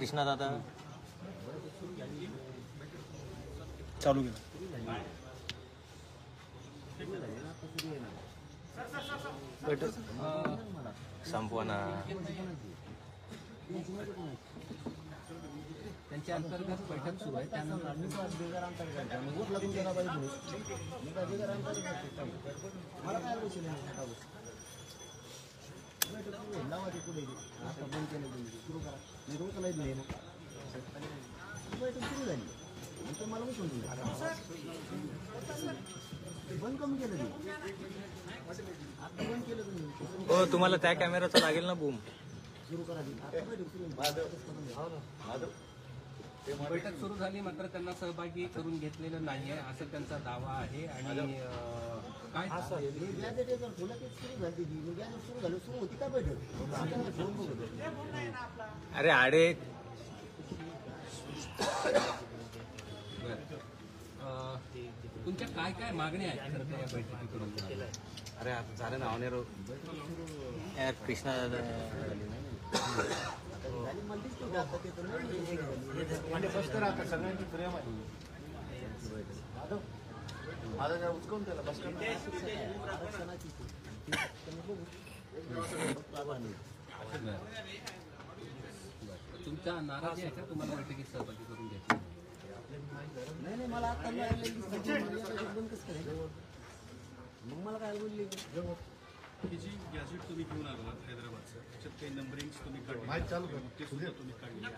कृष्णा दादा चालू केलं संपवा ना. त्यांच्या अंतर्गत बैठक सुरू आहे. त्यानंतर हो तुम्हाला त्या कॅमेराचा लागेल ना बूम. बैठक सुरू झाली मात्र त्यांना सहभागी करून घेतलेलं नाहीये असं त्यांचा दावा आहे. आणि काय अरे आडे तुमच्या काय काय मागण्या आहेत खरं तर या बैठकीकडून? अरे आता झालं ना ऑनेरो कृष्णा दादा सगळ्यांची प्रेम आहे माझा काय उचकून त्याला बस तुमच्या नाराजी आहे का तुम्हाला बैठकीत सहभागी करून घ्यायची? नाही मला आता बंद कसं करायचं मग मला काय बोलली ही जी गॅजेट तुम्ही घेऊन आला हैदराबादचं त्याच्यात काही नंबरिंग्स तुम्ही काढली ते सुद्धा तुम्ही काढली काय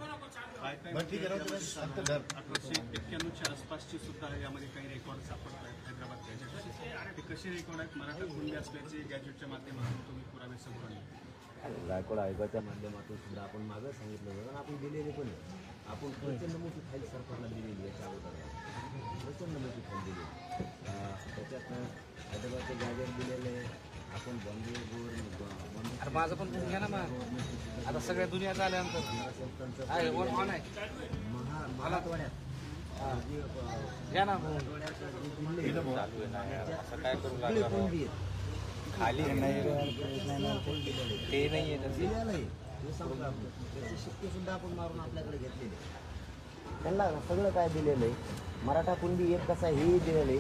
काय 1891च्या आसपासची सुद्धा यामध्ये काही रेकॉर्ड सापडत आहेत हैदराबाद गॅजेटचे. ते कसे रेकॉर्ड आहेत मराठा कुंडे असल्याचे गॅजेटच्या माध्यमातून तुम्ही पुरावे समोर आणले. गायकवाड आयोगाच्या माध्यमातून सुद्धा आपण मागं सांगितलं होतं आपण दिलेले पण आपण प्रचंड मोठी फाईल सरकारला दिलेली याच्या अगोदर प्रचंड मोठी फाईल दिली. त्याच्यात हैदराबादचे गॅजेट दिलेले आपण बॉम्बे माझं पण घ्या ना मग आता सगळ्या दुनियात आल्यानंतर मराठवाड्यात घ्या ना असं काय करू लागलं खाली ते नाही आहे शिक्के सुद्धा आपण मारून आपल्याकडे घेतलेले त्यांना सगळं काय दिलेलं आहे. मराठा कुणबी एक कसा हेही दिलेलं आहे.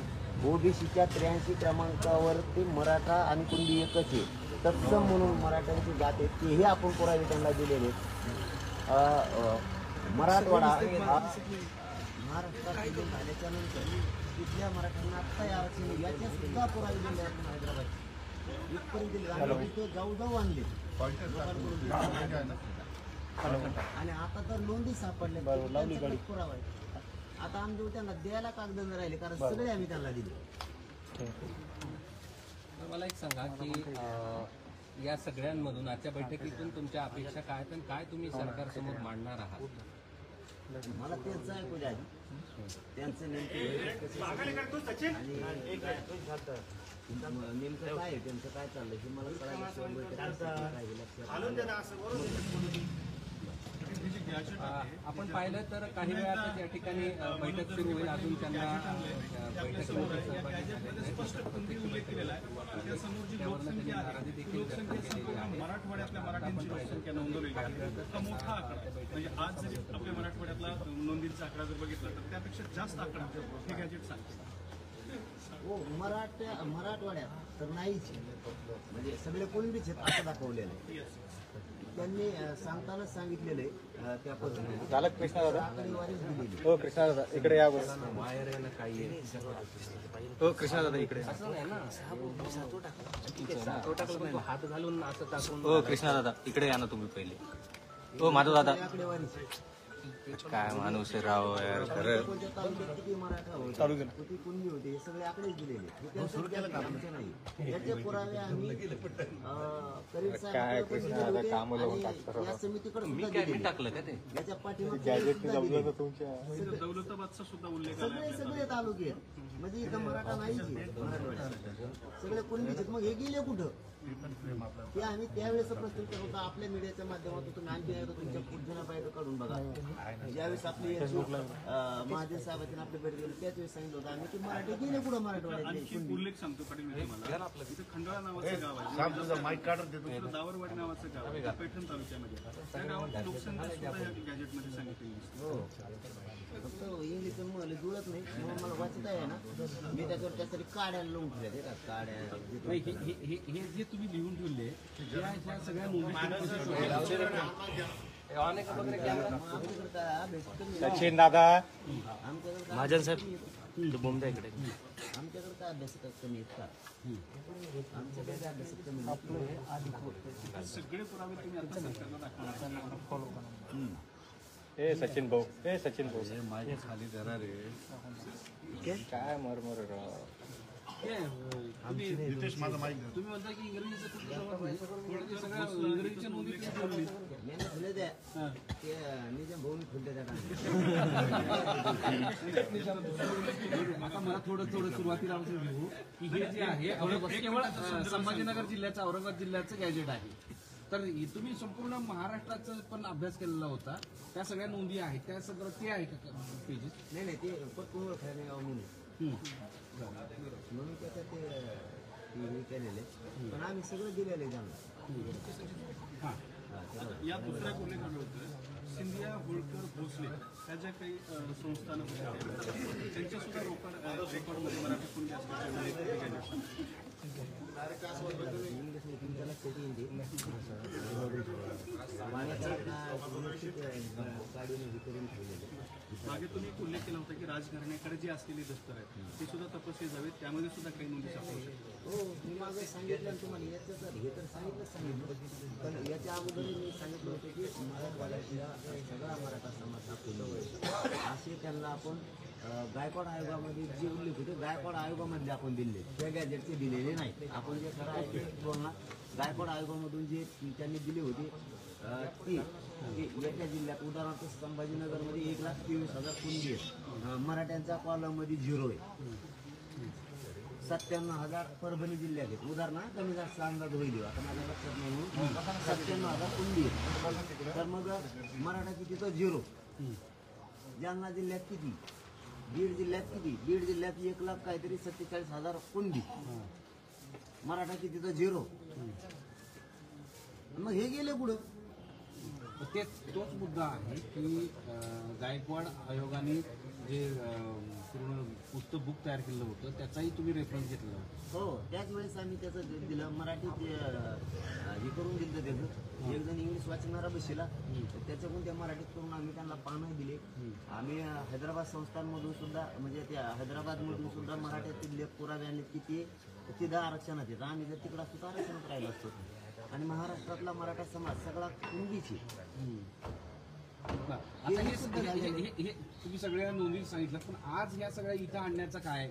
ओबीसीच्या 83 क्रमांकावर ते मराठा आणि कुणबी एकच आहे. तत्सम म्हणून मराठ्यांची जात आहे तेही आपण पुरावे त्यांना दिलेले. मराठवाडा महाराष्ट्रात झाल्याच्या नंतर तिथल्या मराठ्यांना आत्ता आरक्षण याच्या सुद्धा पुरावे दिले आपण हैदराबाद इथपर्यंत जाऊ आणले आणि आता तर नोंदी सापडले पुरावा आहे. आता आमच्या त्यांना द्यायला कागद न राहिले कारण सगळे आम्ही त्यांना दिले. मला एक सांगा की या सगळ्यांमधून आजच्या बैठकीतून तुमच्या अपेक्षा काय आहेत आणि काय तुम्ही सरकारसमोर मांडणार आहात? मला त्यांचं ऐकू द्या त्यांचं नेमकं काय आहे त्यांचं काय चाललंय हे मला आपण पाहिलं तर काही वेळातच या ठिकाणी बैठक सुरू होईल. अजून त्यांना बैठकीमध्ये सहभागी नाराजी देखील व्यक्त केलेली आहे. मराठवाड्यातल्या मराठ्यांची लोकसंख्या नोंदवलेली आहे. मोठा आकडा म्हणजे आज जरी आपल्या मराठवाड्यातला नोंदीचा आकडा जर बघितला तर त्यापेक्षा जास्त आकडा हे गॅजेट सांगते. हो मराठवाड्यात तर नाहीच म्हणजे सगळे कुणबीच आहेत असं दाखवलेलं आहे. त्यांनी सांगतानाच सांगितलेलं आहे त्या पद्धतीने झालं कृष्णा दादा. आकडेवारीच दिलेली. हो कृष्णा दादा इकडे या बस. बाहेर आहे ना काही हो कृष्णा दादा इकडे असं नाही ना हात घालून असं टाकून. हो कृष्णा दादा इकडे या ना तुम्ही पहिले. हो माधव दादा आकडेवारीच काय माणूस आहे राव यार खरं. कोणत्या तालुक्यात किती मराठा होते चालू केलं किती कुणबी होते हे सगळे आकडेच दिलेले. आमचे नाही याचे पुरावे आम्ही करीब काय कृष्णा दादा काम या समितीकडे मी सुद्धा काय दिलेले. टाकलं का ते? याच्या पाठीमागे तुमच्या दौलताबादचा सुद्धा उल्लेख आला सगळे सगळे तालुके आहेत. म्हणजे इथं मराठा नाहीच आहे मराठवाड्यात सगळे कुणबीच आहेत. मग हे गेले कुठं ते आम्ही त्यावेळेस प्रश्न करत होतो आपल्या मीडियाच्या माध्यमातून. तुम्ही आणखी एकदा तुमच्या पुढच्या पाहिजे काढून बघा ज्यावेळेस आपली महादेव साहेबांनी आपल्या भेट दिली त्याच वेळेस सांगितलं होतं आम्ही की मराठी गेले कुठं मराठवाड्यात आणखी एक उल्लेख सांगतो पाटील मी तुम्हाला इथं खंडाळा नावाचं गाव आहे, माईक काढत देतो. दुसरं दावरवाडी नावाचं गाव आहे पैठण तालुक्यामध्ये. त्या गावाची लोकसंख्या सुद्धा या गॅजेटमध्ये सांगितलेली दिसते. फक्त इंग्लिश मला जुळत नाही म्हणून मला वाचता आहे ना मी त्याच्यावर त्यासाठी काड्या लावून ठेवल्या ते का काड्या नाही, हे जे तुम्ही लिहून ठेवले ह्या सगळ्या सचिन दादा आमच्याकडे महाजन साहेब बोंबदा इकडे आमच्याकडे काय अभ्यास कमी आहेत का आमच्याकडे काय अभ्यास कमी आहेत? सगळे पुरावे तुम्ही आता सरकारला दाखवणार. ए सचिन भाऊ ए सचिन भाऊ माझ्या खाली जरा रे काय मरमर नितेश माझा माईक तुम्ही म्हणता की इंग्रजीचं कुठलं जमत नाही. थोडं सगळ्या इंग्रजीच्या नोंदी तुम्ही ठेवली. मी ना फुले द्या ते निजाम भाऊनी फुलते त्या आता मला थोडं सुरुवातीला असं घेऊ की हे जे आहे केवळ संभाजीनगर जिल्ह्याचं औरंगाबाद जिल्ह्याचं गॅजेट आहे. तर तुम्ही संपूर्ण महाराष्ट्राचा पण अभ्यास केलेला होता, त्या सगळ्या नोंदी आहेत, त्या सगळं ते आहे का पेजेस? नाही ते पटकून ओळखायला गाव म्हणून त्याच्यात ते हे केलेले पण आम्ही सगळं दिलेलं आहे त्यांना. या दुसऱ्या उल्लेख आलं होतं सिंधिया होळकर भोसले ह्या ज्या काही संस्थानं होत्या त्यांच्या सुद्धा रेकॉर्डमध्ये मराठी कोणत्या इंग्लिश नाही तुमच्या लक्षात येईल गाडीने हे करून ठेवलेले. मागे तुम्ही एक उल्लेख केला होता की राजघराण्याकडे जे असलेले दस्तर आहेत ते सुद्धा तपासले जावेत, त्यामध्ये सुद्धा काही नोंदी सापडू शकतात. हो मी मागे सांगितलं तुम्हाला याचं हे तर सांगितलं पण याच्या अगोदर मी सांगितलं होतं की मराठवाड्यातल्या सगळा मराठा समाज दाखवला असे त्यांना आपण गायकवाड आयोगामध्ये जे उल्लेख होते गायकवाड आयोगामधले आपण दिले त्या गॅजेटचे दिलेले नाही. आपण जे खरं आहे बोलणार गायकवाड आयोगामधून जे त्यांनी दिले होते ती याच्या जिल्ह्यात उदाहरणार्थ संभाजीनगरमध्ये 1,23,000 कुंडी आहेत, मराठ्यांचा कॉलममध्ये 0 आहे. 97,000 परभणी जिल्ह्यात आहेत. उदाहरणार्थ कमी जास्त अंदाज होईल आता माझ्या लक्षात नाही. 97,000 कुंडी आहेत तर मग मराठा किती तर 0. जालना जिल्ह्यात किती, बीड जिल्ह्यात किती, बीड जिल्ह्यात 1,00,000 काहीतरी 47,000 कुंडी, मराठा किती तर 0. मग हे गेले पुढं. तोच मुद्दा आहे की गायकवाड आयोगाने जे पूर्ण पुस्तक बुक तयार केलं होतं त्याचाही तुम्ही रेफरन्स घेतला होता. हो त्याच वेळेस आम्ही त्याचं दिलं मराठीत हे करून दिलं त्याचं एक जण इंग्लिश वाचणारा बसला त्याच्याकडून त्या मराठीत करून आम्ही त्यांना पानं दिले. आम्ही हैदराबाद संस्थांमधून सुद्धा म्हणजे त्या हैदराबादमधून सुद्धा मराठ्यातील पुरावे आणले की ते तिथं आरक्षणात येतं. आम्ही जर तिकडं असतो तर आरक्षणात राहिलो असतो. आणि महाराष्ट्रातला मराठा समाज सगळा कुंडीची. आता हे तुम्ही सगळ्या नोंदी सांगितलं पण आज ह्या सगळ्या इथं आणण्याचं काय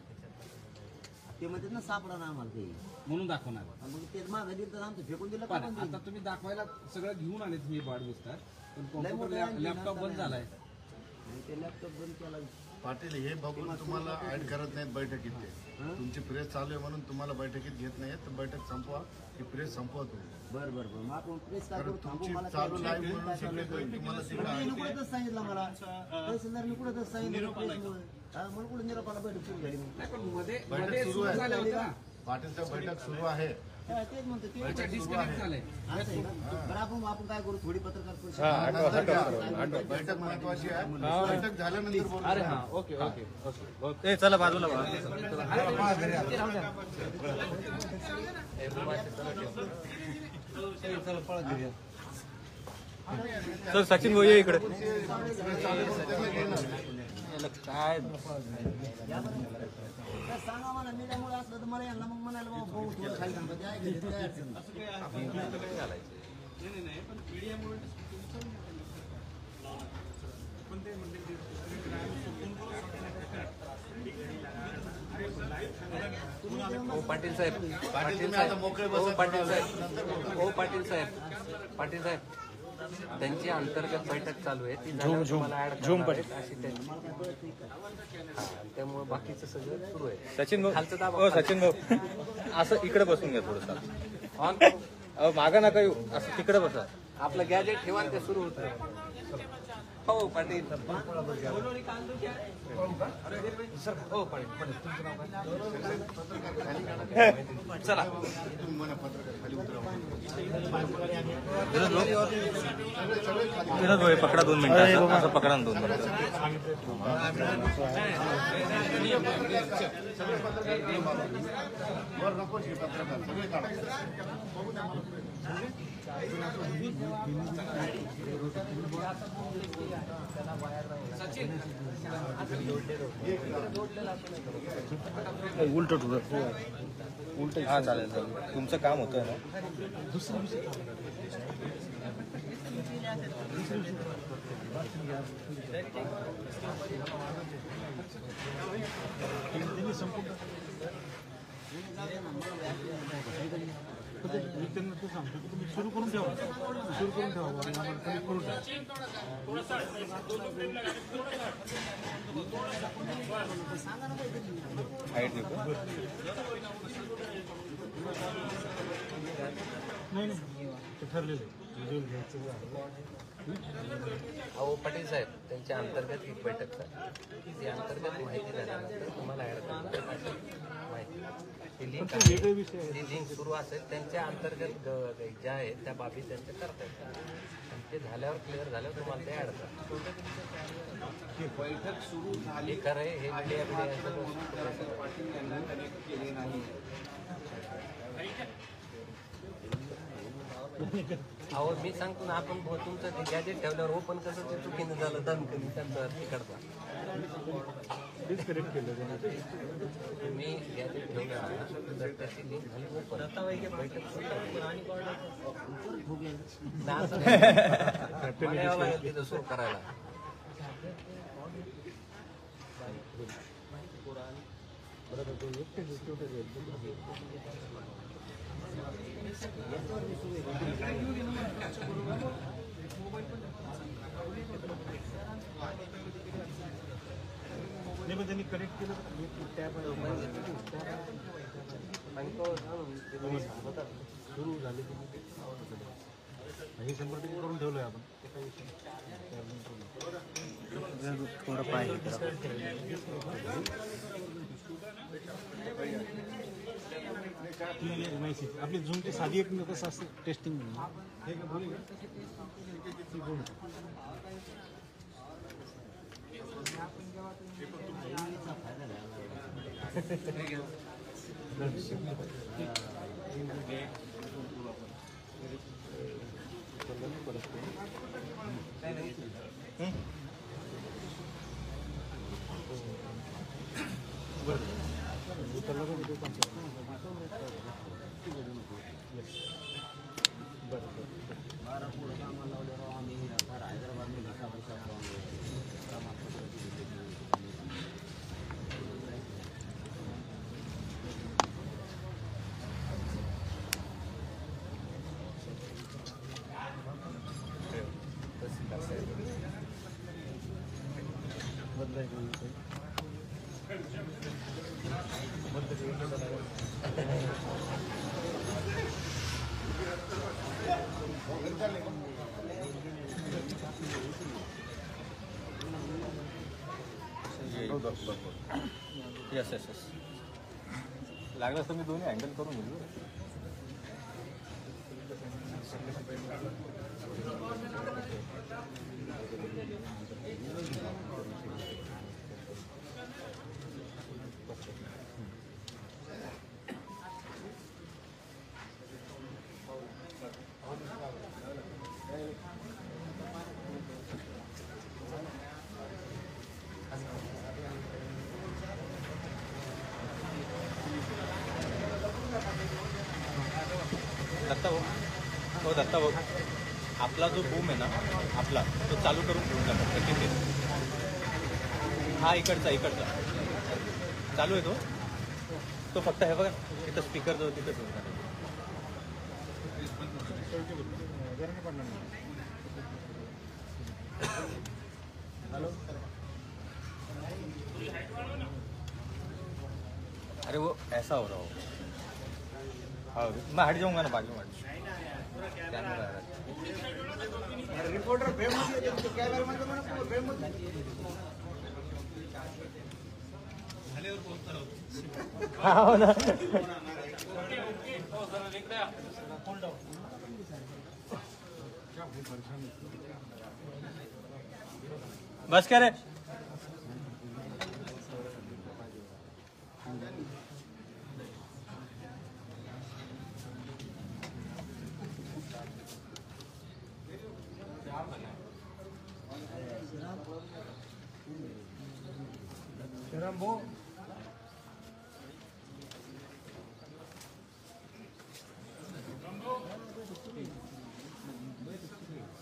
ते म्हणतात ना सापडा ना आम्हाला ते म्हणून दाखवणार. मग ते मागं दिलं तर आमचं फेकून दिलं पण आता तुम्ही दाखवायला सगळं घेऊन आले तुम्ही वाढ दिसतात पण कॉम्प्युटर लॅपटॉप बंद झालाय. ते लॅपटॉप बंद केला. पाटील हे बघून तुम्हाला ऍड करत नाहीत बैठकीत. ते तुमची प्रेस चालू आहे म्हणून तुम्हाला बैठकीत घेत नाहीत. तर बैठक संपवा की प्रेस संपवा तुम्ही. बरं मग आपण प्रेस काय करू थांबू. तुमची मला चालू लाईव्ह म्हणून सगळे तुम्हाला तिकडे कुठंच सांगितलं मला तहसीलदारने कुठंच सांगितलं मला कुठं निरोपाला बैठक सुरू झाली. मध्ये बैठक सुरू आहे. झालं होतं ना पाटीलच्या बैठक सुरू आहे. तेच म्हणतो ते डिस्कनेक्ट झालंय. असं आहे का? बरं आपण काय करू थोडी पत्रकार परिषद बैठक महत्वाची आहे. बैठक झाल्यानंतर बोलू. अरे हां ओके ओके ओके चला बाजूला सर सचिन भाऊ ये इकडे काय सांगा मला मीडियामुळे असलं तर मला यांना मग म्हणायला बाबा भाऊ थोडं खाली थांबा काय अडचण नाही पण मीडियामुळे पण ते म्हणजे पाटील साहेब तुम्ही आता मोकळे बसा. पाटील साहेब त्यांची अंतर्गत बैठक चालू आहे ती झाल्यावर तुम्हाला ऍड करणार आहेत अशी त्यांची. त्यामुळे बाकीचं सगळं सुरू आहे. सचिन भाऊ खालचं दाबा. हो सचिन भाऊ असं इकडे बसून घ्या थोडंसं. ऑन मागं नका येऊ असं तिकडे बसा. आपलं गॅजेट ठेवा आणि ते सुरू होतं. हो पाटील. हो पाटील. चला पकडा 2 मिनिटं असं पकडा 2 मिनिटं. उलट हा चालेल चालेल. तुमचं काम होतं ना. सुरू करून ठेवा हाईट देऊ का? नाही ते ठरलेलं अहो पाटील साहेब, त्यांच्या अंतर्गत एक बैठक झाली. ती अंतर्गत माहिती झाल्यानंतर तुम्हाला ऍड करणार माहिती. ती लिंक सुरू असेल त्यांच्या अंतर्गत ज्या आहेत त्या बाबी त्यांच्या करता येतात. आणि ते झाल्यावर क्लिअर झाल्यावर तुम्हाला ते ऍड करतात. बैठक सुरू झाली. हे खरं आहे. हे मीडिया अहो मी सांगतो ना, आपण तुमचं ते गॅजेट ठेवल्यावर ओपन कसं ते चुकीनं झालं दणकन त्यांचा तिकडचा. डिस्कनेक्ट केलं मी गॅजेट ठेवलं जर त्याची लिंक झाली ओपन बैठक तिथं सुरू करायला. नाही पण त्यांनी कनेक्ट केलं सुरू झाले हे 100% करून ठेवलंय आपण. थोडं पाहिजे नाही आपली झूमची साधी एक कसं असतं टेस्टिंग हे का बोल यस यस यस. लागलं तर मी दोन्ही हँडल करून घेऊ. दत्ता भाऊ आपला जो बूम आहे ना आपला तो चालू करून घेऊन टाका किती. हा इकडचा चालू आहे तो फक्त हे बघा तिथं स्पीकर जो तिथंच होता. अरे वो ऐसा हो रहा हो. हाँ मैं हट जाऊंगा ना बाजू में. कैमरा हो ना. बस क्या रे.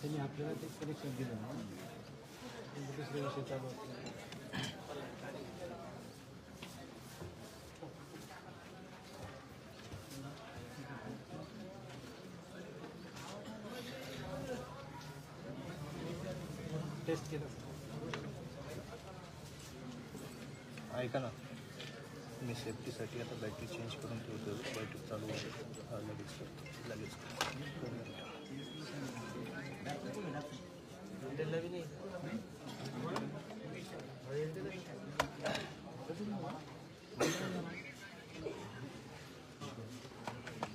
त्यांनी आपल्याला ते कनेक्शन दिलं ना दुसरा विषय चालू होता. टेस्ट केलं. ऐका ना, मी सेफ्टीसाठी आता बॅटरी चेंज करून ठेवतो. बॅटरी चालू आहे, लगेच करतो, लगेच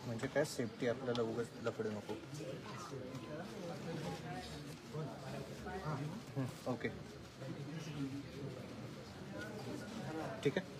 म्हणजे काय सेफ्टी आपल्याला उगाच लफडे नको. ओके ठीक आहे.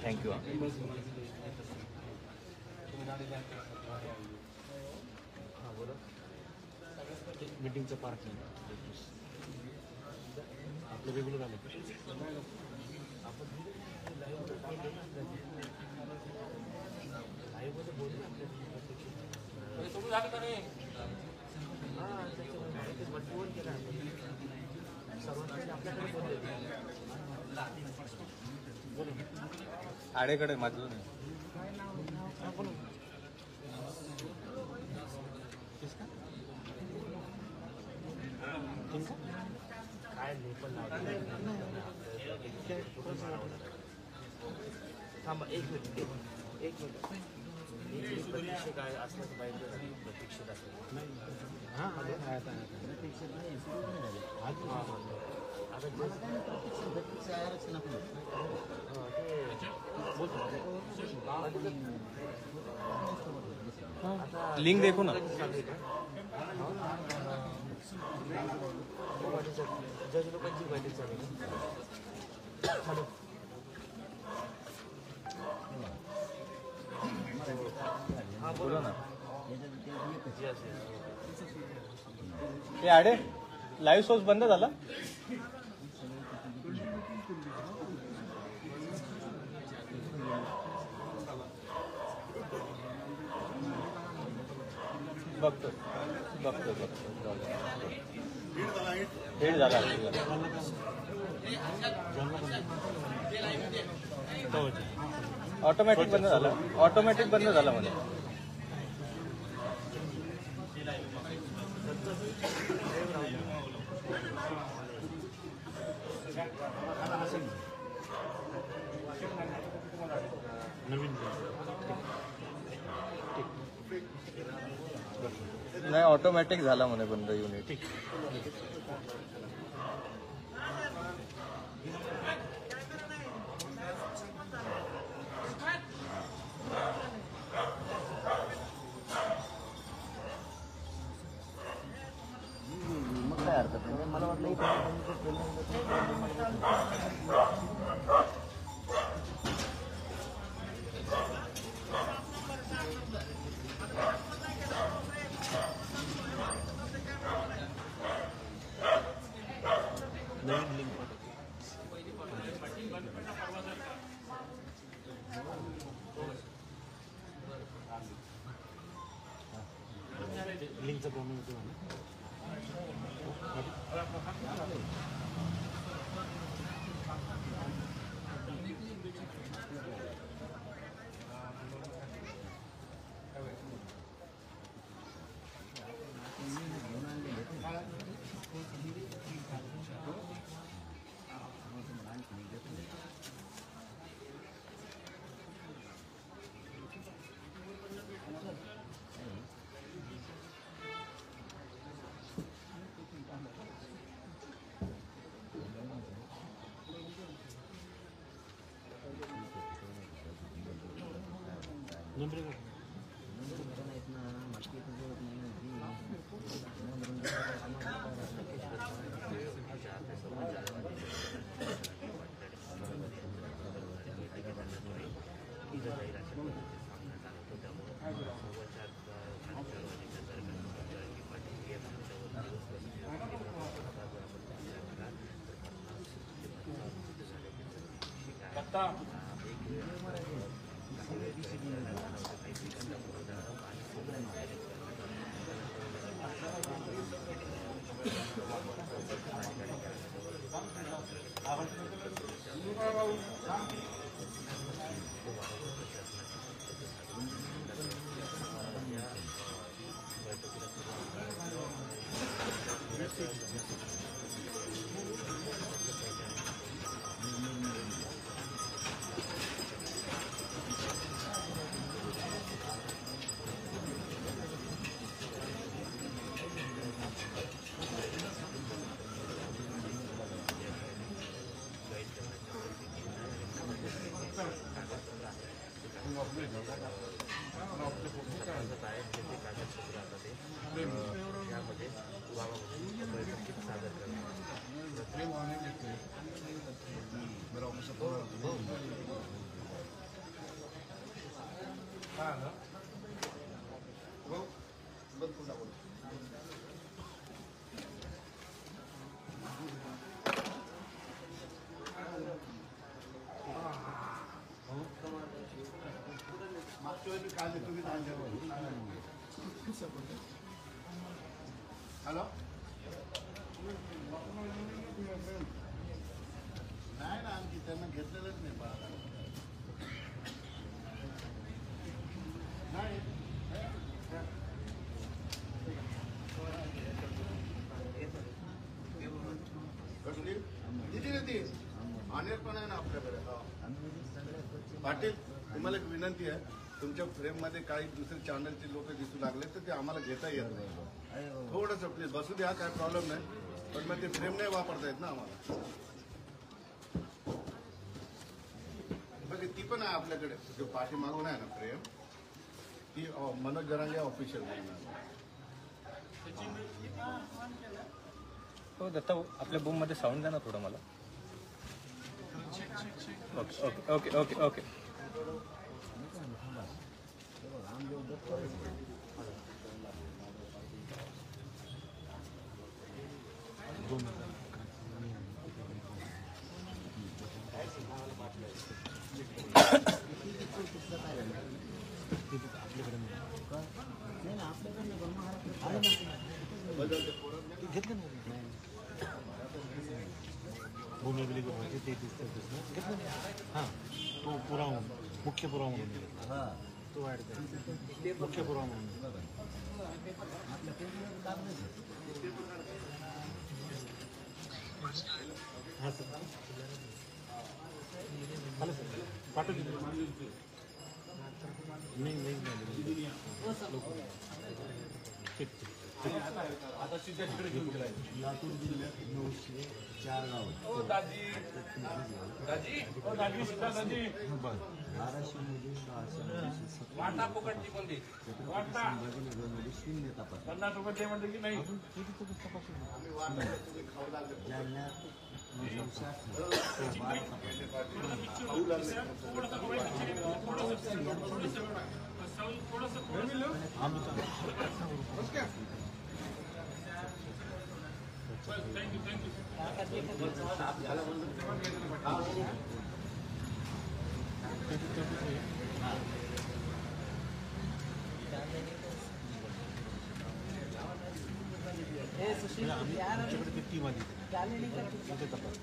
थँक्यू. मीटिंगचं पार्किंग आपलं रेग्युलर आलं. आडेकडे माझं नाही. काय नाही पण थांबा एक मिनिट. प्रतीक्षा काय असलं तर पाहिजे. प्रतीक्षित असलं लिंक देखो ना. जज लोकांची बैठक चालू हा बोला ना. हे आडे लाईव्ह सोर्स बंद झाला. बघतो हेड झाला ऑटोमॅटिक बंद झाला म्हणे. नाही ऑटोमॅटिक झाला म्हणे बंद युनिट. मग काय हरकत नाही. मला वाटलं लिंकचा प्रॉब्लेम होतो. हॅलो नाही ना आणखी त्यांना घेतलेलंच नाही बाळा. नाही कसली किती ना ती अनेक पण आहे ना आपल्याकडे. पाटील तुम्हाला एक विनंती आहे, तुमच्या फ्रेममध्ये काही दुसरे चॅनलचे लोक दिसू लागले तर ते आम्हाला घेता येत नाही. थोडंसं प्लीज बसू द्या, काय प्रॉब्लेम नाही, पण मग ते फ्रेम नाही वापरता येत ना आम्हाला. बघ ती पण आहे आपल्याकडे, जो पाठीमागून आहे ना फ्रेम, ती मनोज जरांगे ऑफिशियल. हो दत्ता आपल्या बूममध्ये साऊंड द्या ना थोडं मला. ओके ओके ओके ओके आपल्याकडे घेतलं ना भूमी अभिलेख ते घेतलं ना हां तो पुरावा मुख्य पुरावा म्हणून तो ॲड कर मुख्य पुरावा म्हणून हां सर झालं सर पाठवली नाही ठीक आता सिद्धेशकडे घेऊन गेलाय. लातूर जिल्ह्यात 904 गाव धाराशिवमध्ये 687 संभाजीनगरमध्ये 0 तपास जालन्यात आमच्याकडे ते टीम आली ते तपास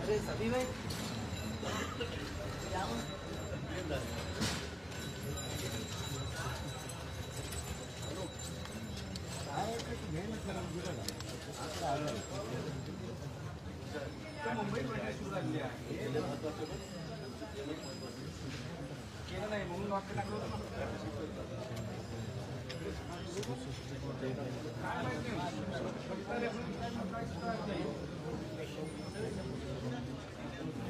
अरे सभी भाई मुंबईत सुरू झालेली आहे केलं नाही म्हणून वाटतं टाकलं होतं.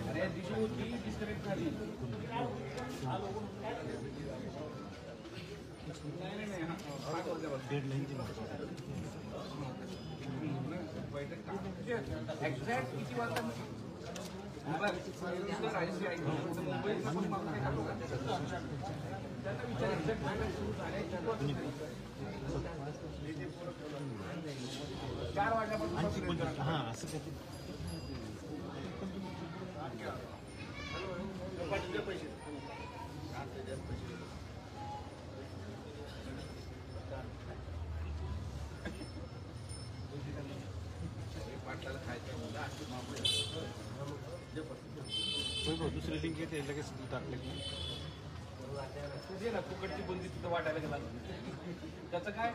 अरे दिशा होती डिस्कनेक्ट झाली. एक्झॅक्ट किती वाजता राजश्री ऐकली मुंबईत त्यांना विचार एक्झॅक्ट सुरू झाले 4 वाजल्यापासून हां असं काय दुसरी लिंक येते लगेच टाकले की तुझे ना फुकटची बंदी तिथं वाटायला गेला त्याचं काय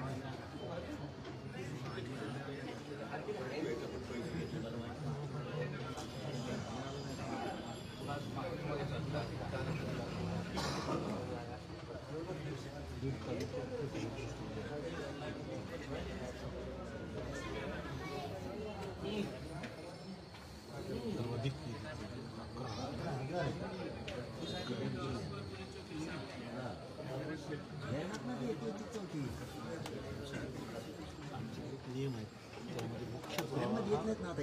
नियम आहेत त्यामध्ये मुख्य येत नाहीत ना आता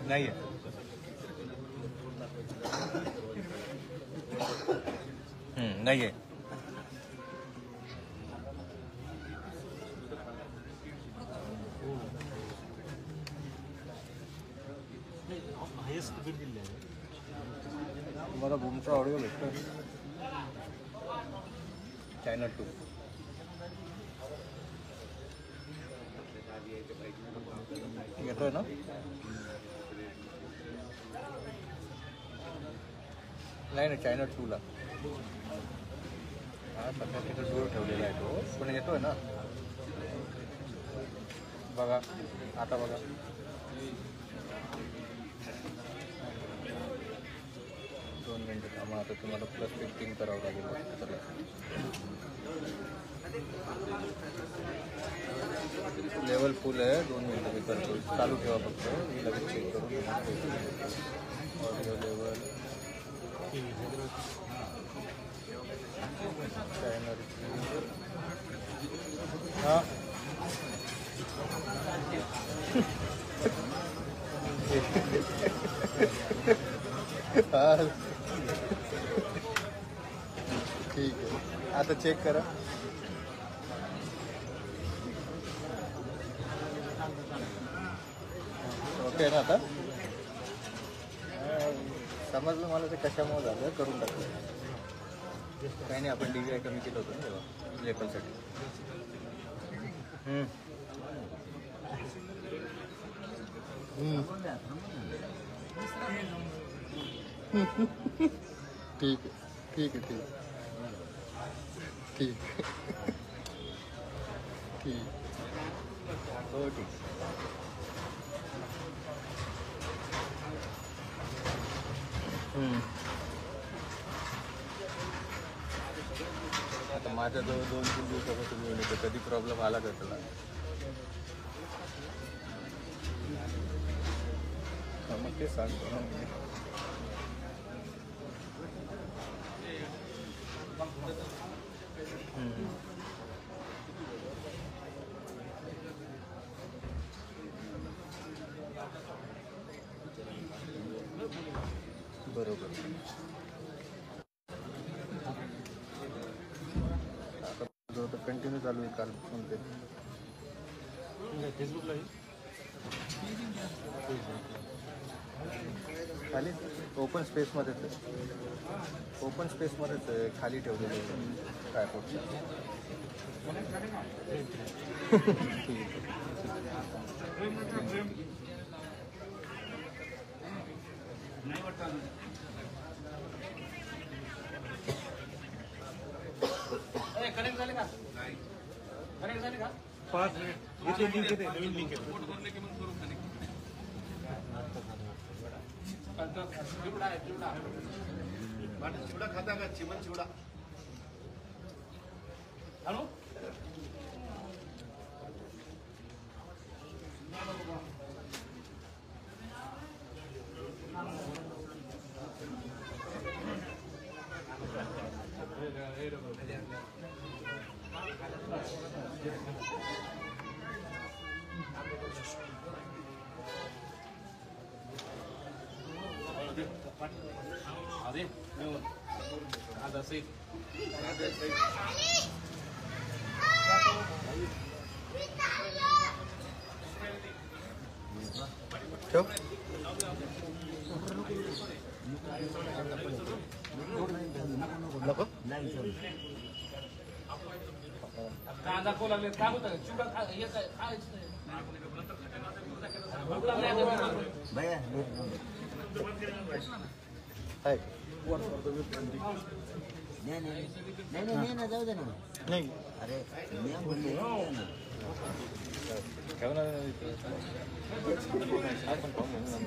नाही नाही आहे हायेस्ट बीड दिले आहे तुम्हाला बूमचा ऑडिओ भेटतो चॅनल 2 येतोय ना नाही ना चॅनल 2 ला हा सध्या तिथे दूर ठेवलेला आहे तो पण येतोय ना बघा आता बघा 2 मिनिटं थांबा आता तुम्हाला प्लस 15 करावं लागेल चला लेवल फुल आहे 2 मिनिटं मी करतो चालू ठेवा फक्त मी लगेच चेक करून ऑडिओ लेवल चॅनल हां ठीक आहे, आता चेक करा. ओके ना आता? समजलं मला ते कशामुळे झालं, करून टाकलं. काही नाही, आपण DVI कमी केलं होतं ना तेव्हा लेपलसाठी. ठीक आहे, ठीक आहे, ठीक ठीक ठीक. हो ठीक. आता माझ्याजवळ 2-3 दिवसापासून येऊन येतो, कधी प्रॉब्लेम आला का त्याला? मग ते सांगतो ना मी. बरोबर. आता कंटिन्यू चालू आहे कालपासून ते. फेसबुकला खाली ओपन स्पेसमध्येच आहे, ओपन स्पेसमध्येच आहे, खाली ठेवलेलं आहे ट्रायपॉडच्या. कनेक्ट झाले का? कनेक्ट झाले का? 5 मिनिट इथे लिंक येते, नवीन लिंक येते. चिवडा खाता का? चिमन चिवडा. हॅलो, ठेव. नको. दाखवू लागले काय होतं? चिवडा भैया आहे. नाही ना, जाऊ दे ना. नाही अरे मी बोलले ना. ठेव ना. आपण पाहू म्हणून.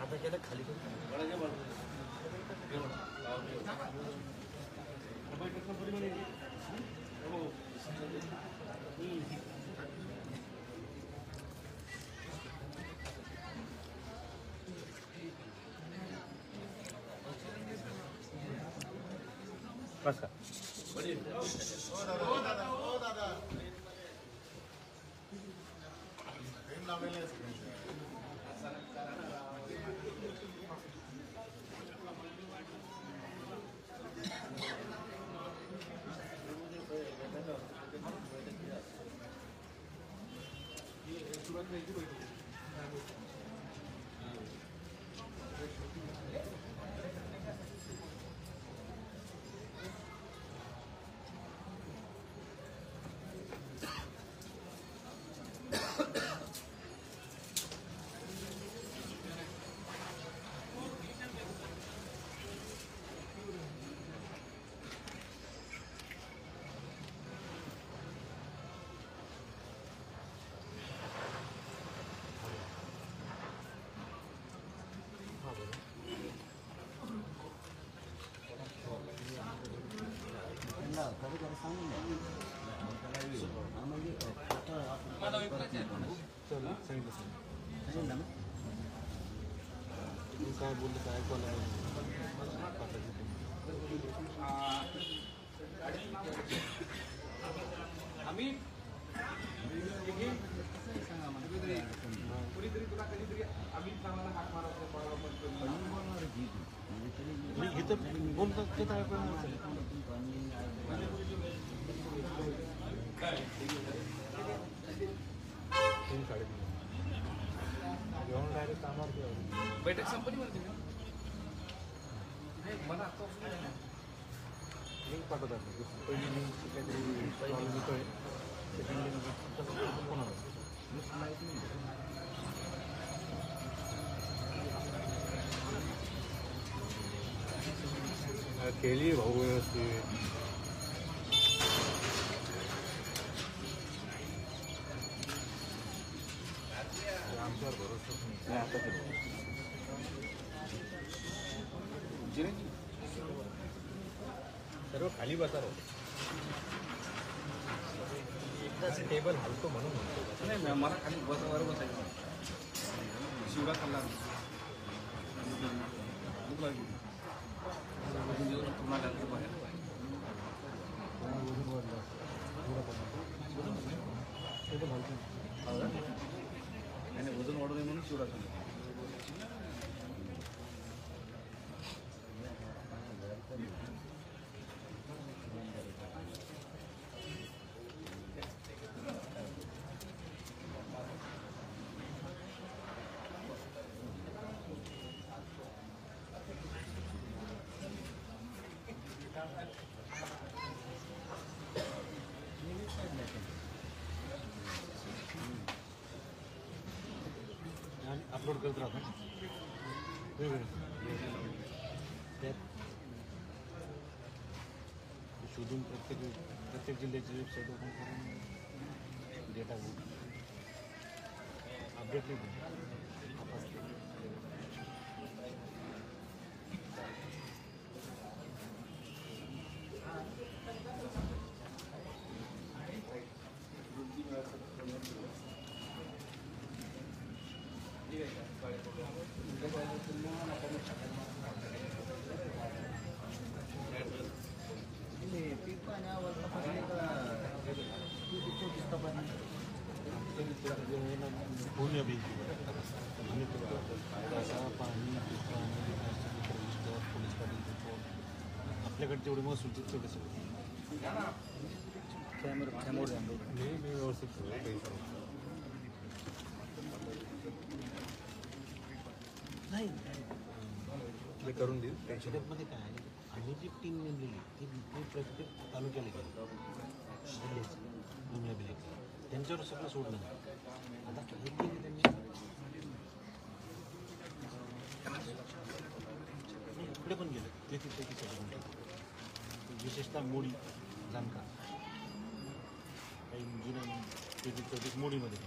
आता केलं खाली बस का? सांगून द्या ना. काय बोललं काय ऐकवलं बोलतात ते तर ऐकून जेवण डायरेक्ट कामावर बैठक संपली म्हणते का? मला आता लिंक पाठवतात पहिली लिंक काहीतरी प्रॉब्लेम येतोय सेकंड लिंक कसं कोण माहीत नाही केली भाऊ व्यवस्थित आमच्यावर भरोसा नाही आता सर्व खाली बसा एकदाच टेबल हलतो म्हणून म्हणतो नाही मला खाली बसावर बसायचं शिवडा खाल्ला वजन वाढू नये म्हणून शिवडा खाल्ला अपलोड करत राहतो वेगवेगळं त्यात शोधून प्रत्येक जिल्ह्याची वेबसाईट ओपन करून डेटा अपडेट नाही पूर्ण अभी पाणी पोलीस पाटील आपल्याकडे जेवढे महसूलचे तेवढे सगळे कॅमेरा मी व्यवस्थित नाही ते करून देऊ त्याच्यामध्ये काय आहे आम्ही जी टीम नेमलेली ती प्रत्येक तालुक्याला गेली जिल्ह्याची त्यांच्यावर सगळं सोडलं आता काही केलं त्यांनी इकडे पण गेलं ते तिथे सगळं विशेषतः मोडी जाणकार काही जुन्या ते मोडीमध्ये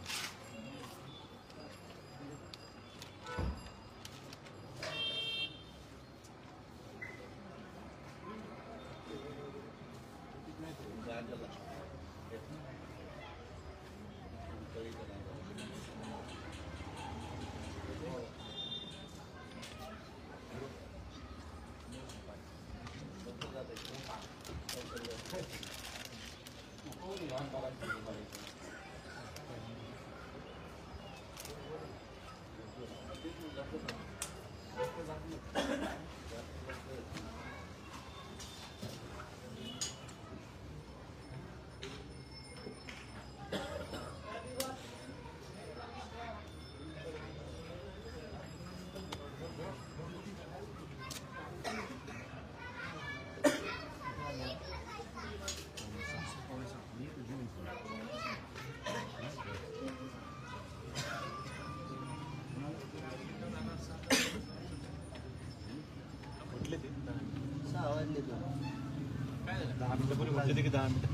म्हटले की 10 मिनिटं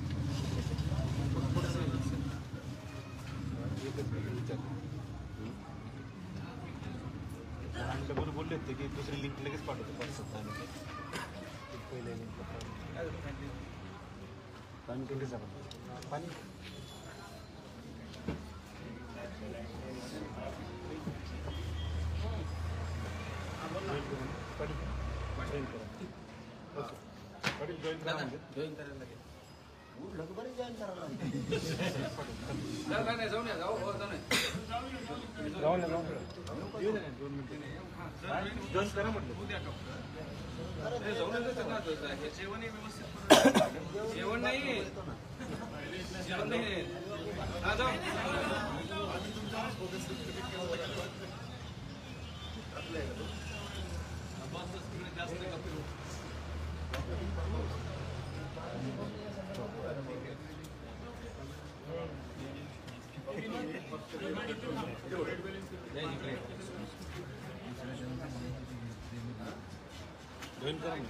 बरोबर बोलले होते की दुसरी लिंक लगेच पाठवतो 5-7 मिनिटं पहिले लिंक पाणी कुठे जाणार पाणी जॉईन करायला लागेल उठलं तर बरेच जॉईन करायला लागले. जाऊन या जाऊ हो जाऊन जेवण व्यवस्थित जेवण नाही जेवण नाही हा जाऊ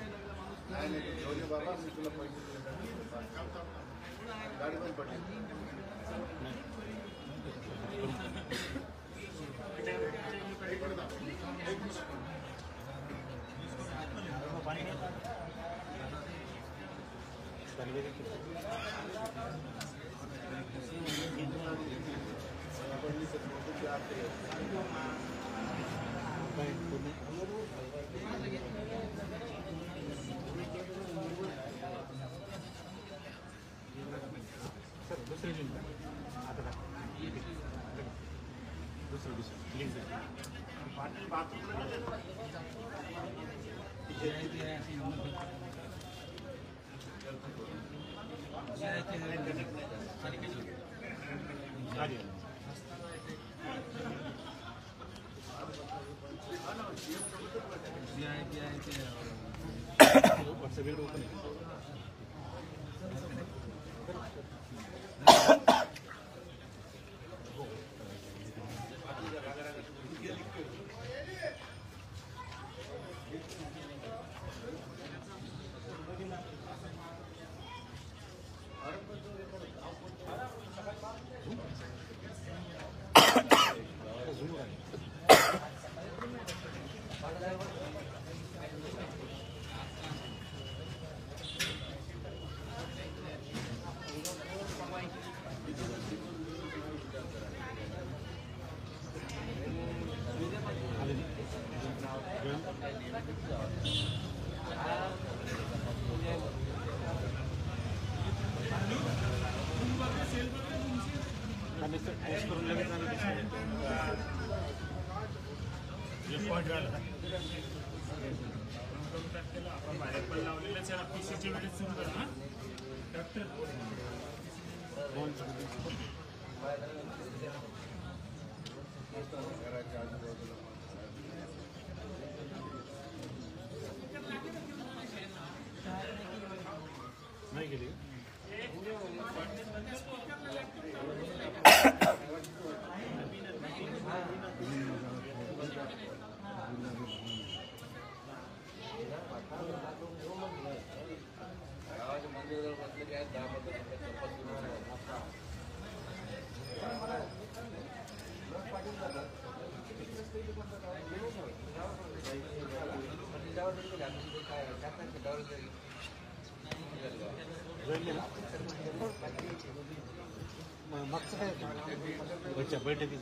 नाही घेऊन ये बाबा, मी तुला पैसे दिले. गाडी पण पडली. मागचं काय बैठकीत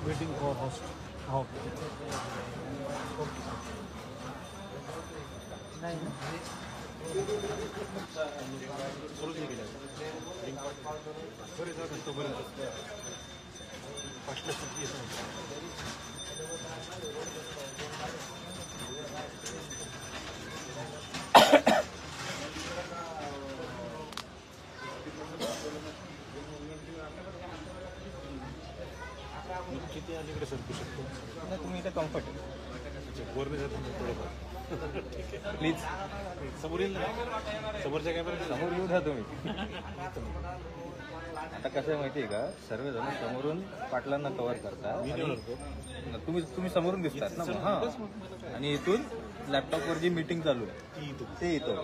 वेटिंग फॉर होस्ट हो नाही सुरूच नाही केलं बरे जात तोपर्यंत फास्टला सुट्टी येतो किती अलीकडे सरकू शकतो नाही तुम्ही इथे कम्फर्ट वरने जातो थोडंफार प्लीज समोर येईल ना समोरच्या कॅमेरा समोर येऊ द्या तुम्ही आता कसं आहे माहिती आहे का सर्वजण समोरून पाटलांना कव्हर करतात मी आणि निवडतो तुम्ही समोरून दिसतात ना मग हां आणि इथून लॅपटॉपवर जी मीटिंग चालू आहे ते येतं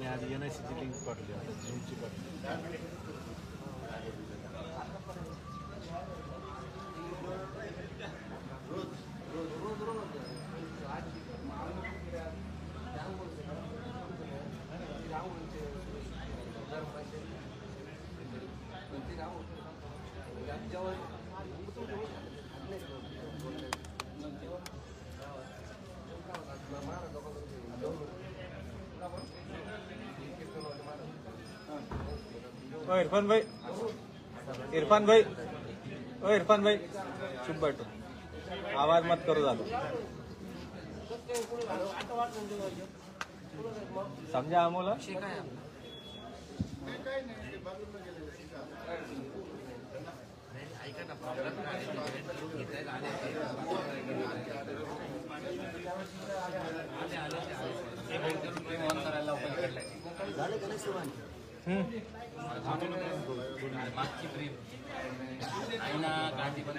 त्यांनी आज NICची लिंक पाठवली, आता झूमची पाठवली. ओ इरफान भाई, इरफान भाई चुप बैठो, आवाज मत करो ज्यादा. समझा अमोला? ऐका ना, प्रॉब्लेम झालं का नाही सुरुवात? मागची ट्रीप आहे ना, गांधी पण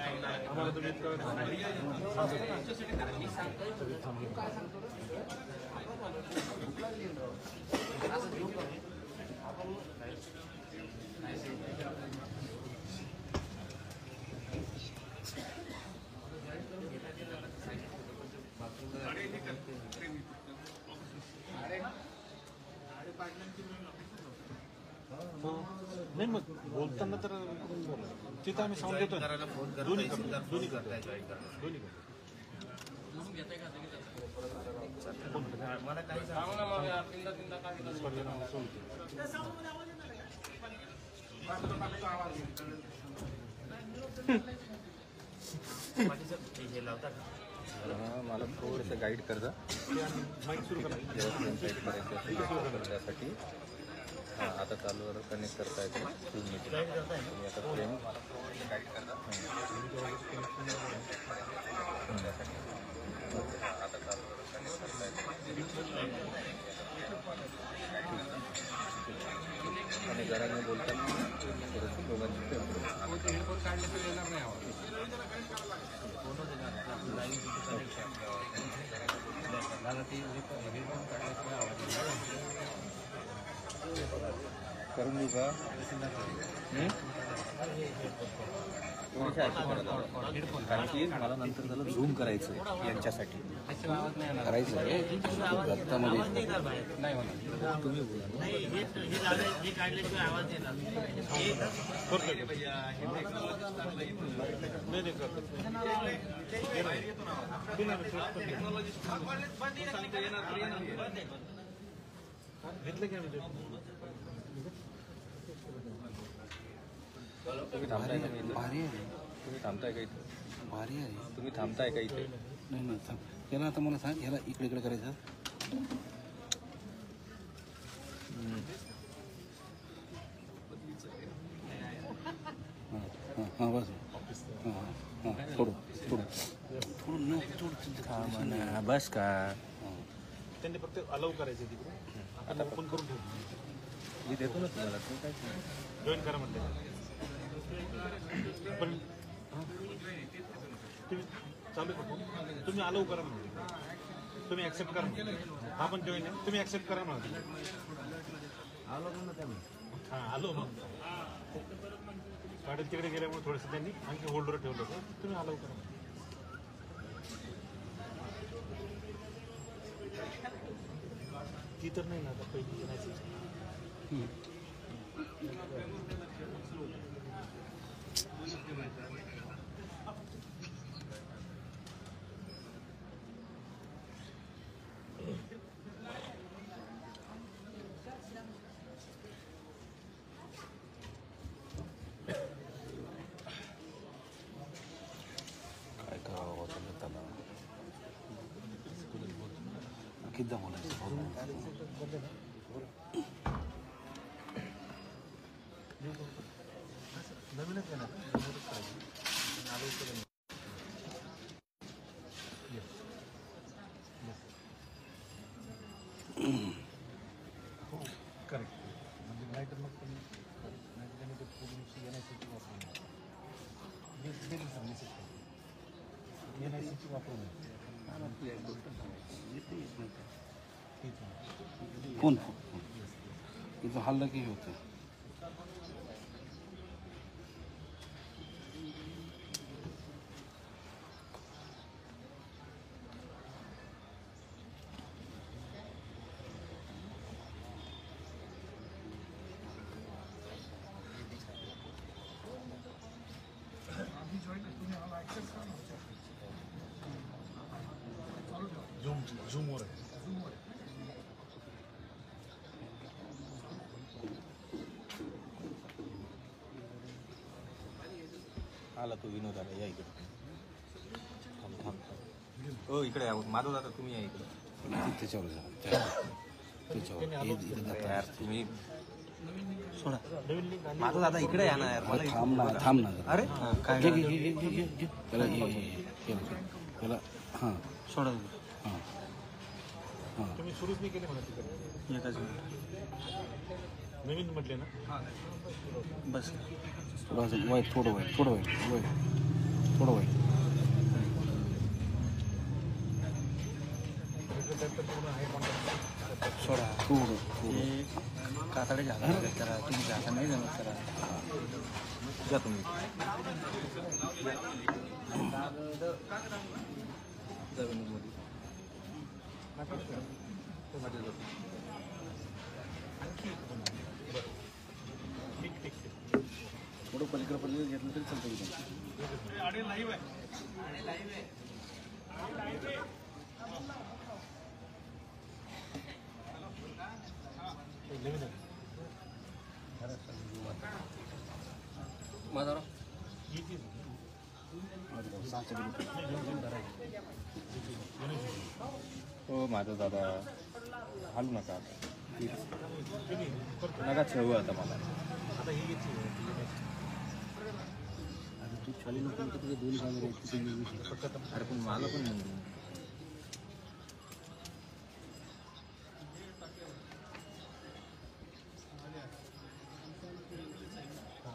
नाही मग बोलताना तर तिथं आम्ही साऊंड देतो, दोन्ही करतो. मला काही सांगू ना, मग तीनदा हे लावतात. मला थोडंसं गाईड कर जा. माईक सुरू करा. गाईड करायचं त्यासाठी. हां, आता चालूवर कनेक्ट करता येतं. तुम्ही आता फ्रेम गाईड करता. आता चालूवर कनेक्ट करता येतं. आणि जरा न बोलताना थोडंसं दोघांची हेडफोन काढले तर येणार नाही आवाज. फोनच येणार हेडफोन काढल्याशिवाय आवाज करून देऊ का? कारण की मला नंतर त्याला झूम करायचं आहे यांच्यासाठी. आवाज नाही येणार. करायचं आहे दत्तामध्ये. नाही होणार. तुम्ही बोला. हे काढल्याशिवाय आवाज येणार घेतलं की आम्ही तुम्ही थांबताय का इथे? तुम्ही थांबताय का इथे? भारी आहे. तुम्ही थांबताय का इथे? नाही नाही थांब. याला आता मला सांग, याला इकडे इकडे करायचं. हां बस. हां थोडं बस का? त्यांनी फक्त अलाउ करायचं तिकडे. आता ओपन करून ठेवतो. मी देतो ना तुम्हाला. तुम्ही काय जॉईन करा म्हणते. पण तुम्ही चालू करतो, तुम्ही अलाउ करा म्हणते. तुम्ही ऍक्सेप्ट करा म्हणते. हा पण जॉईन आहे, तुम्ही ऍक्सेप्ट करा म्हणते. हां आलो मग गाडीत तिकडे गेल्यामुळे थोडंसं त्यांनी आणखी होल्डर ठेवलं होतं. तुम्ही अलाउ करा. ती तर नाही ना आता पहिली नाही. काय करावं होतं त्याला. किती बोलायचं. नवीनच आहे ना. करेक्ट. म्हणजे नाहीतर मग तुम्ही नाही ते पूर्ण NICची वापरून दिली सर मेसेज NICची वापरून फोन तो हल्ला की होतं. आला तो विनोद आला, या इकडे. थांब थांब थांब. हो इकडे या, माधव दादा तुम्ही या इकडे. त्याच्यावर यार तुम्ही सोडा. माधव दादा इकडे या ना यार. मला थांब ना. अरे काय त्याला हां सोडा. हां हां तुम्ही सुरूच नाही केले मला तिकडे. एकच मिनिट. नवीन म्हटले ना. बस थोडं वाईट थोडं वाईट थोडं वाईट थोडं वाईट. सोडा. थोडं कातडे झाला करा. तुम्ही जाता नाही जमत करा. जा तुम्ही. जा विनोदमध्ये. थोडं पलीकडे घेतलं तरी चालतं. हो माझा दादा हालू नका. नका ठेवू आता मला. तू चालू नको तर तुझे 2 कॅमेरे आहेत. अरे पण मला पण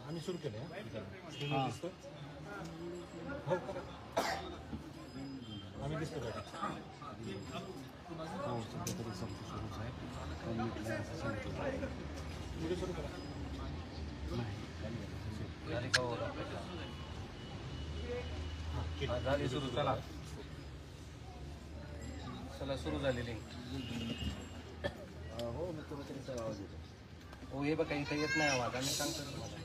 आम्ही सुरू केलं आम्ही दिसतो का? हो सध्या तरी संप सुरूच आहे. कमिटला असं सांगतो. व्हिडिओ सुरू करा. झाली सुरू. चला चला सुरू झालेली. हो मी तुला तरी आवाज येतो. हो हे बघा इथं येत नाही आवाज. आम्ही सांगतो तुम्हाला.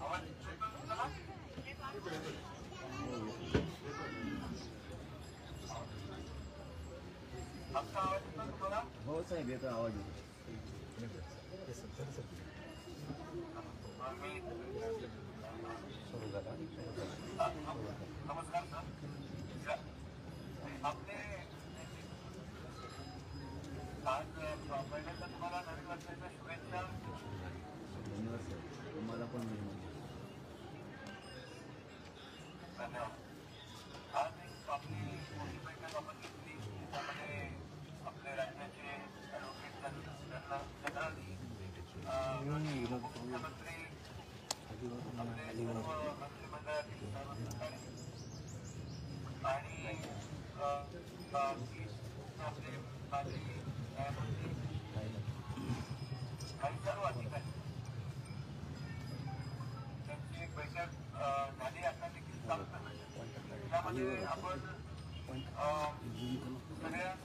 हो साहेब येतो आवाज येतो. सुरू झाला. धन्यवाद सर. तुम्हाला पण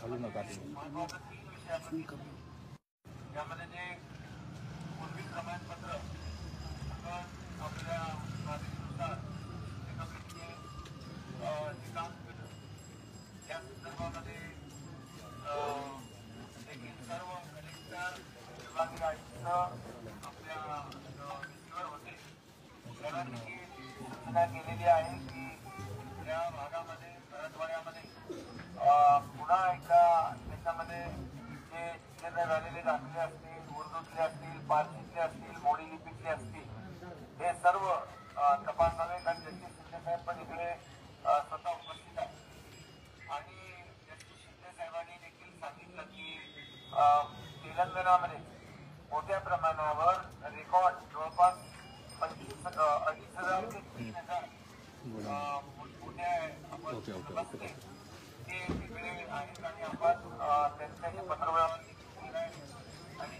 हालू नका तुम्ही. यामध्ये जे पूर्वी प्रमाणपत्र आपल्या मागणीनुसार जे काम केलं त्या संदर्भामध्ये देखील सर्व कलेक्टर विभागीय आयुक्त आपल्या वर होते. त्याला देखील सूचना केलेली आहे की या भागामध्ये मराठवाड्यामध्ये पुन्हा एकदा त्याच्यामध्ये जे जिल्ह्यात झालेले दाखले असतील, उर्दूतले असतील, पारसीतले असतील, मोडी लिपीतले असतील, हे सर्व तपासावे. कारण जस्टिस शिंदे साहेब पण इकडे स्वतः उपस्थित आहे. आणि जस्टिस शिंदे साहेबांनी देखील सांगितलं की तेलंगणामध्ये मोठ्या प्रमाणावर रेकॉर्ड जवळपास 2,500 ते 3,000 मोठ्या आपण बसले ते तिकडे आहेत आणि आपण त्यांच्याशी पत्रव्यवहार केला आहे आणि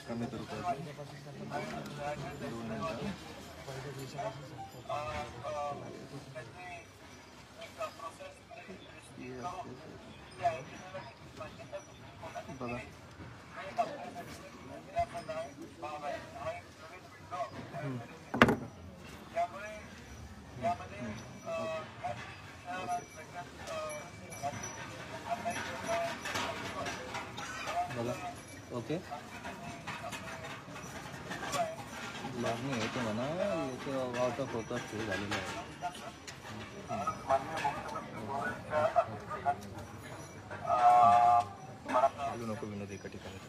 कमी करू का? बघा बघा ओके लागणी येते म्हणा याचं आउट ऑफ होता ते झालेलं आहे चालू नको विनोद एका ठिकाणी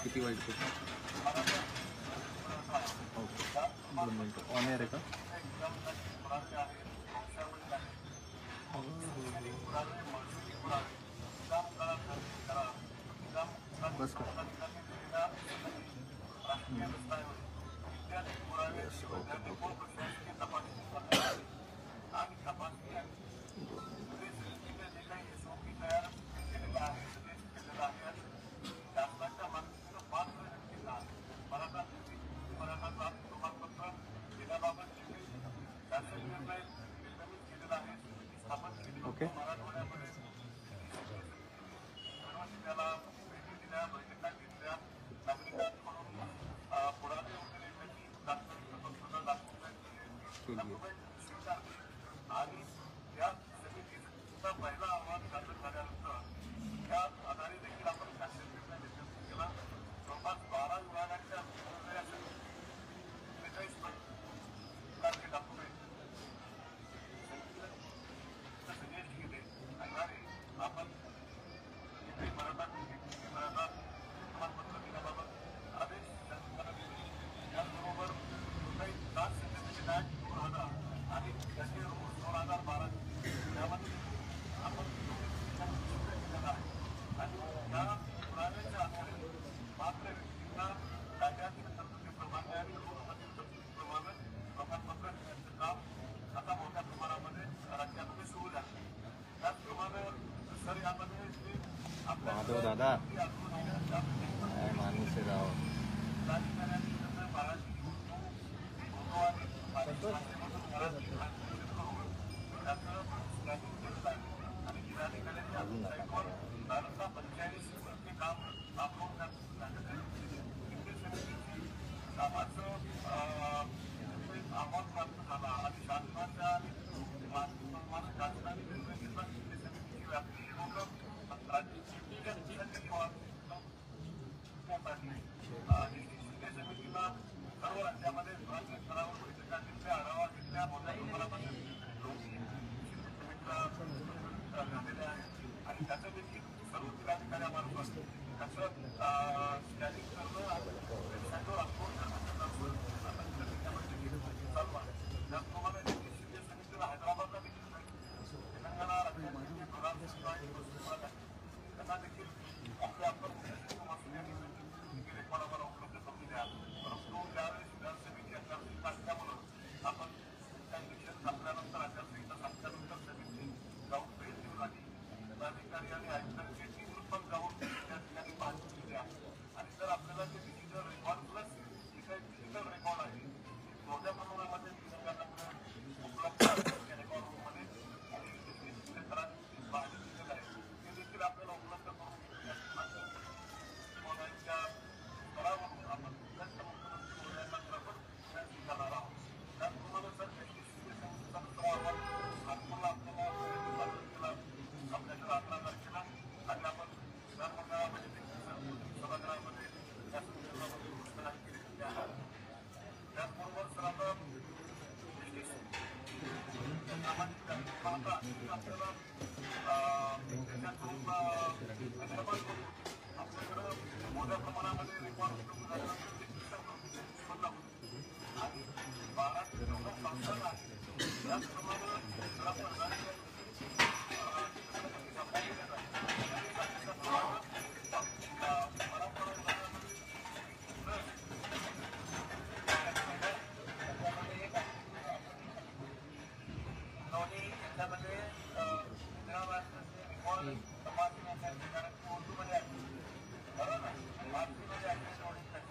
किती वाईट ओके 2 मिनिटं ऑन एअर आहे का बस का ओके माधव दादा काय माणूस आहे राव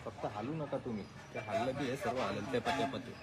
फक्त हालू नका तुम्ही, ते हल्लं बी हे सर्व हलेल ते पते पते.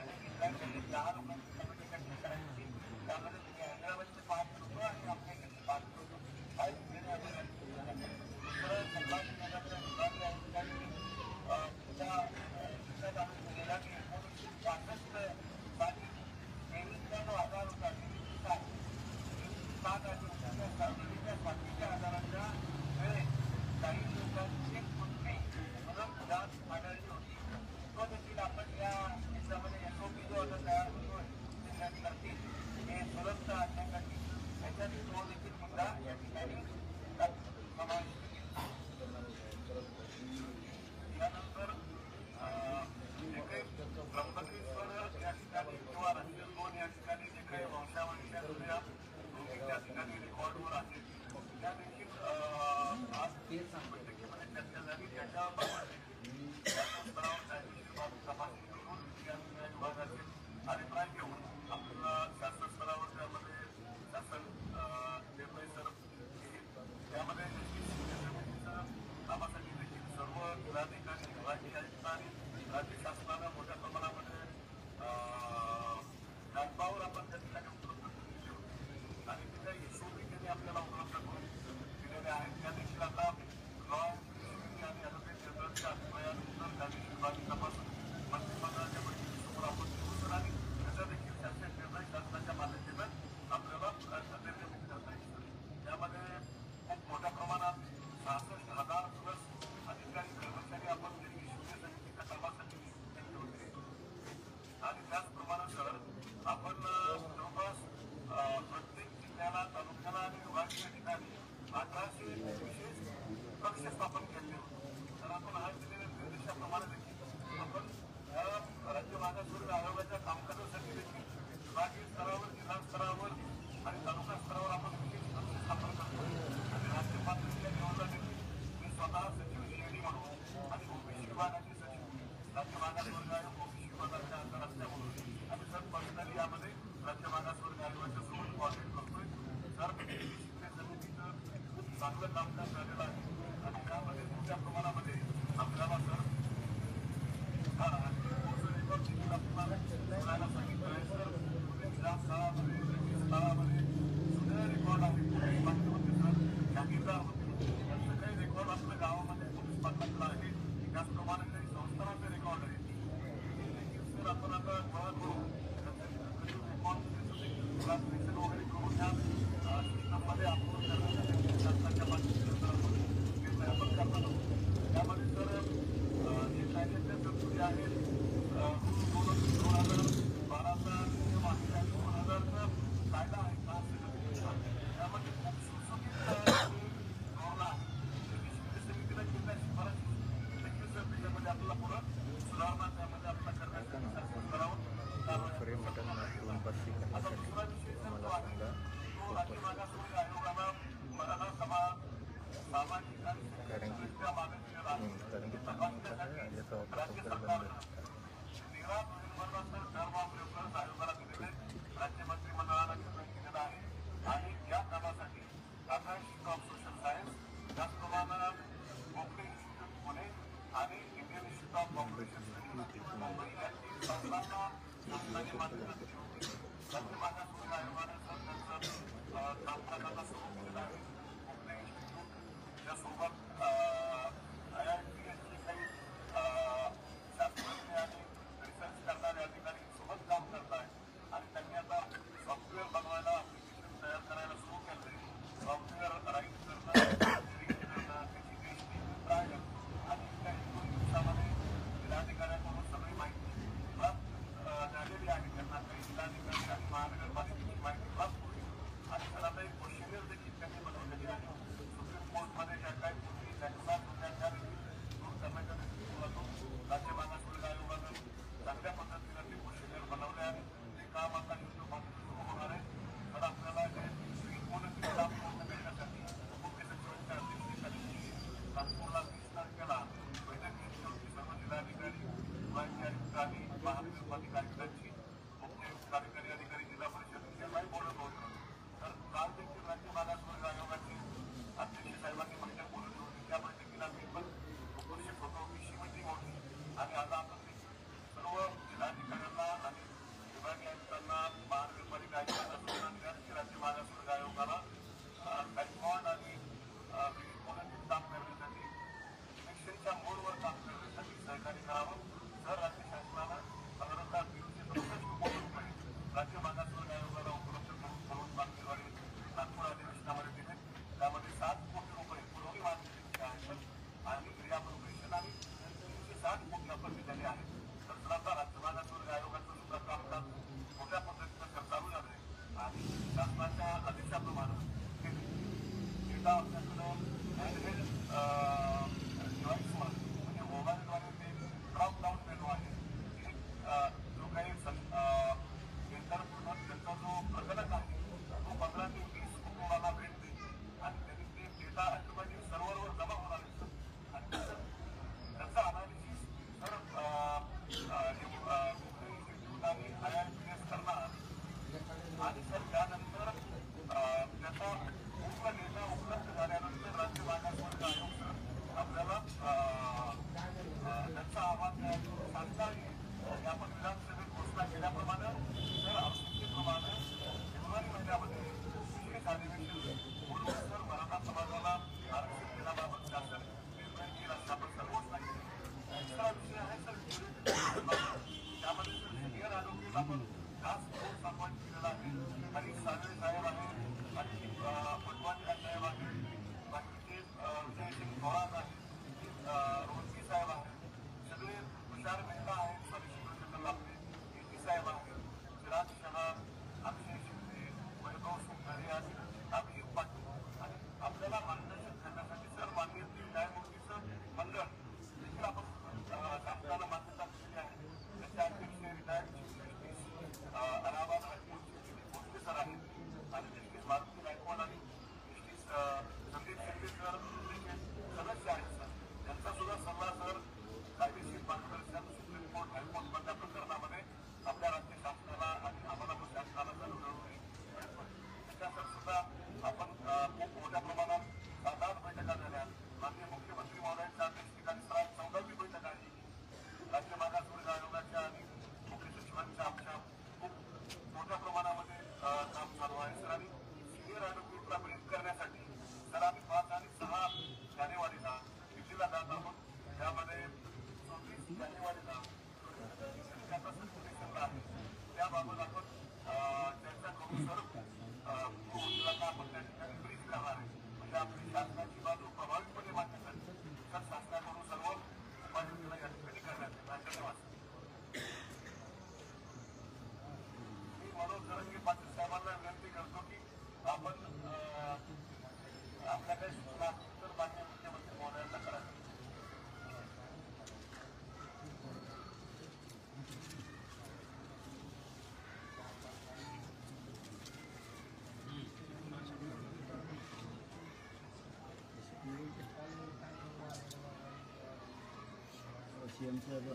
CM साहेब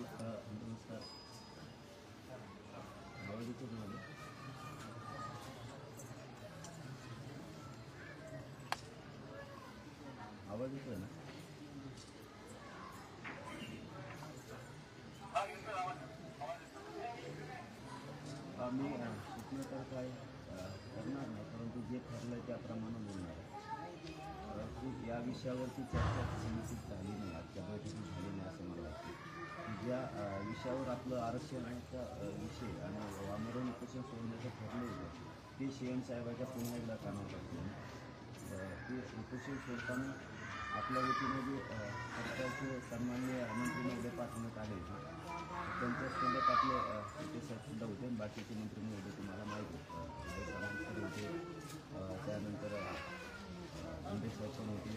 नमस्कार. आवाज येतो तुम्हाला? आवाज येतोय ना? मी सूचना तर काय करणार नाही, परंतु जे ठरलं त्याप्रमाणे बोलणार आहे. या विषयावरती चर्चा समितीत झाली नाही, आजच्या बैठकीत झाली नाही असं मला वाटतं. ज्या विषयावर आपलं आरक्षणाचा विषय आणि आमरण उपोषण सोडण्याचं ठरलं होतं ते CM साहेबाच्या पुन्हा एकदा कानावर टाकलं. ते उपोषण सोडताना आपल्या वतीने जे सरकारचे सन्माननीय मंत्री महोदय पाठवण्यात आले होते त्यांच्यासोबत आपले सुद्धा होते, बाकीचे मंत्री महोदय तुम्हाला माहीत होते होते, त्यानंतर मुंडे साहेब पण होते,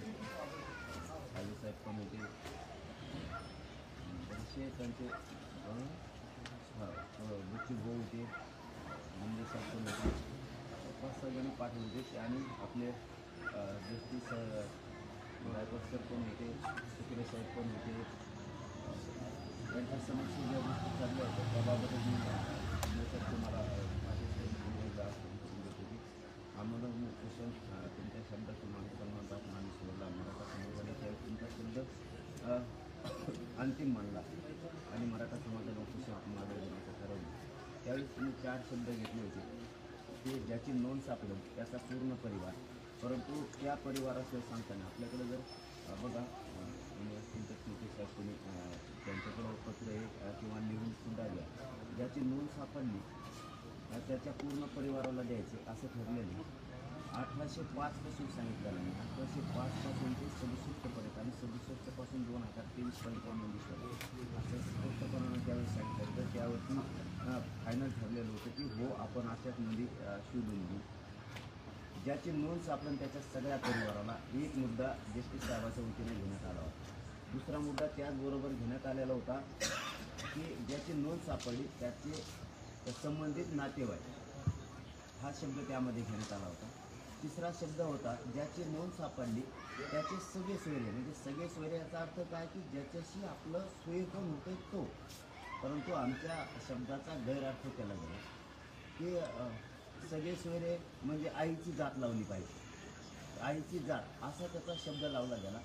खाली साहेब पण होते, बरेचसे त्यांचे बुच्ची भाऊ होते, मुंडे साहेब पण होते, 5-6 जण पाठवले होते आणि आपले जस्टिस रायपतकर पण होते, सुक्रे साहेब पण होते. त्यांच्या समक्ष ज्या गोष्टी चालल्या होत्या त्याबाबतच मी मला आम्हाला उपोषण तुमच्या शब्दाचं मानसन्मानात माणूस सोडला, मराठा समाजाने त्यावेळी तुमचा शब्द अंतिम मानला आणि मराठा समाजाला उपोषण मागे देण्याचं ठरवलं. त्यावेळेस तुम्ही 4 शब्द घेतले होते, ते ज्याची नोंद सापडेल त्याचा पूर्ण परिवार. परंतु त्या परिवाराचं सांगताना आपल्याकडे जर बघा असतील तर ठीक आहे साहेब, तुम्ही त्यांच्याकडं पत्र आहे किंवा लिहून सुद्धा द्या, ज्याची नोंद सापडली त्याच्या पूर्ण परिवाराला द्यायचे असं ठरलेलं 1805 पासून सांगितलं नाही. 1805 पासून ते 67पर्यंत आणि 67 पासून 2023 पर्यंत नोंदणी असं स्पष्टपणानं त्यावेळेस सांगितलं. तर त्यावरती फायनल ठरलेलं होतं की हो आपण अशाच नोंदी शोधून घेऊ. ज्याची नोंद सापडेल त्याच्या सगळ्या परिवाराला एक मुद्दा जस्टिस साहेबाच्या वतीने घेण्यात आला होता. दुसरा मुद्दा त्याचबरोबर घेण्यात आलेला होता की ज्याची नोंद सापडली त्याचे संबंधित नातेवाईक हा शब्द त्यामध्ये घेण्यात आला होता. तिसरा शब्द होता ज्याची नोंद सापडली त्याचे सगळे सोयरे, म्हणजे सगळे सोयरे याचा अर्थ काय की ज्याच्याशी आपलं सोय पण होतं तो. परंतु आमच्या शब्दाचा गैरअर्थ केला गेला की सगळे सोयरे म्हणजे आईची जात लावली पाहिजे, आईची जात असा त्याचा शब्द लावला गेला.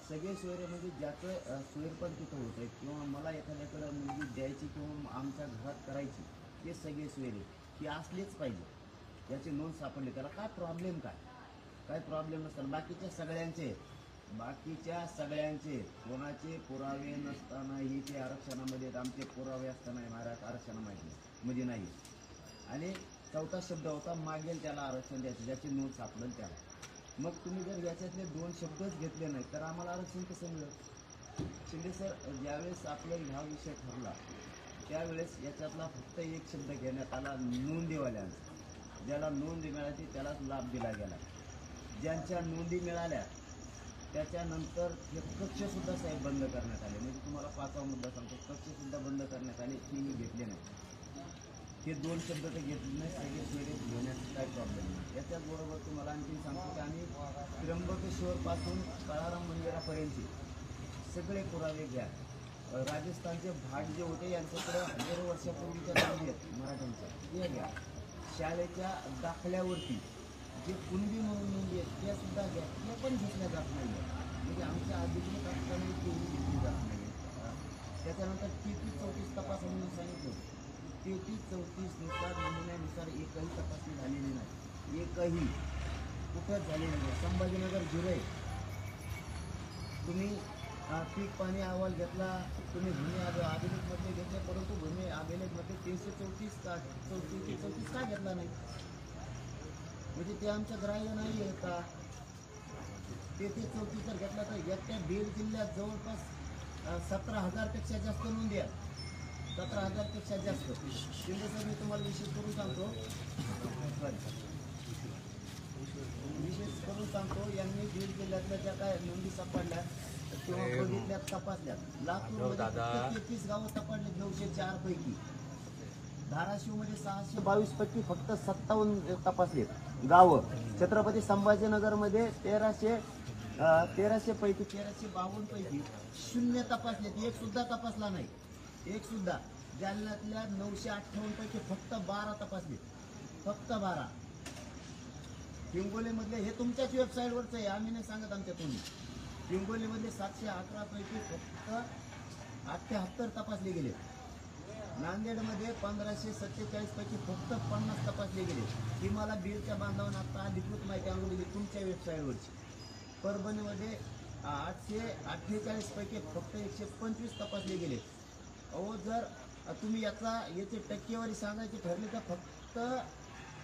सगळे सोयरे म्हणजे ज्याचं सोयर पण तिथं होतं किंवा मला एखाद्याकडं मुलगी द्यायची किंवा आमच्या घरात करायची ते सगळे सोयरे की असलेच पाहिजे. याची नोंद सापडली त्याला काय प्रॉब्लेम, काय प्रॉब्लेम नसताना बाकीच्या सगळ्यांचे कोणाचे पुरावे नसतानाही ते आरक्षणामध्ये आमचे पुरावे असताना आरक्षणा माहिती नाही. म्हणजे नाही. आणि चौथा शब्द होता मागेल त्याला आरक्षण द्यायचं, ज्याची नोंद सापडेल त्याला. मग तुम्ही जर याच्यातले 2 शब्दच घेतले नाही तर आम्हाला आरक्षण कसं मिळेल? शिंदे सर, ज्यावेळेस आपला हा विषय ठरला त्यावेळेस याच्यातला फक्त एक शब्द घेण्यात आला, नोंदीवाल्यांचा. ज्याला नोंद मिळाली त्यालाच लाभ दिला गेला. ज्यांच्या नोंदी मिळाल्या त्याच्यानंतर हे कक्षसुद्धा साहेब बंद करण्यात आले. म्हणजे तुम्हाला 5वा मुद्दा सांगतो, कक्षसुद्धा बंद करण्यात आले, की मी घेतले नाही. हे 2 शब्द तर घेतले नाही, सगळे सोयरे घेण्याचा काही प्रॉब्लेम नाही. याच्याचबरोबर तुम्हाला आणखी सांगतो की आम्ही त्र्यंबकेश्वरपासून काळाराम मंदिरापर्यंतचे सगळे पुरावे घ्या. राजस्थानचे भाट जे होते यांच्याकडे हजारो वर्षापूर्वीच्या नोंदी आहेत मराठ्यांच्या, ते घ्या. शाळेच्या दाखल्यावरती जे कुणबी म्हणून नोंदी आहेत त्या सुद्धा घ्या, त्या पण घेतल्या जात नाही. म्हणजे आमच्या अधिकृत असताना तेही घेतली जात नाही. त्याच्यानंतर 33-34 तपास म्हणून सांगितलं. 33-34 नुसार नमुन्यानुसार एकही तपासणी झालेली नाही, एकही कुठंच झालेली नाही. संभाजीनगर जुरै तुम्ही पीक पाणी अहवाल घेतला, तुम्ही भूमी अभिलेखमध्ये घेतले, परंतु भूमी अभिलेखमध्ये 334 का घेतला नाही? म्हणजे ते आमचं ग्राह्य नाही आहे का? 33-34 जर घेतला तर एकट्या बीड जिल्ह्यात जवळपास 17,000पेक्षा जास्त नोंदी आहेत. 17,000पेक्षा जास्त. शिंदे सर, मी तुम्हाला विशेष करून सांगतो, यांनी बीड जिल्ह्यातल्या ज्या काय नोंदी सापडल्या किंवा बघितल्या, तपासल्या, लातूरमध्ये 33 गावं तपासली 904 पैकी. धाराशिवमध्ये 622 पैकी फक्त 57 तपासले गावं. छत्रपती संभाजीनगरमध्ये 1300 पैकी 1352 पैकी 0 तपासलेत, एक सुद्धा तपासला नाही, एक सुद्धा. जालन्यातल्या 958 पैकी फक्त 12 तपासले, फक्त 12. हिंगोलीमधले, हे तुमच्याच वेबसाईटवरचं आहे, आम्ही नाही सांगत आमच्या तुम्ही. हिंगोलीमधले 711 पैकी फक्त 78 तपासले गेले. नांदेडमध्ये 1547 पैकी फक्त 50 तपासले गेले. ही मला बीडच्या बांधवांना आता अधिकृत माहिती आणून दिली तुमच्या वेबसाईटवरची. परभणीमध्ये 848 पैकी फक्त 125 तपासले गेले. अहो, जर तुम्ही याची टक्केवारी सांगायची ठरली तर फक्त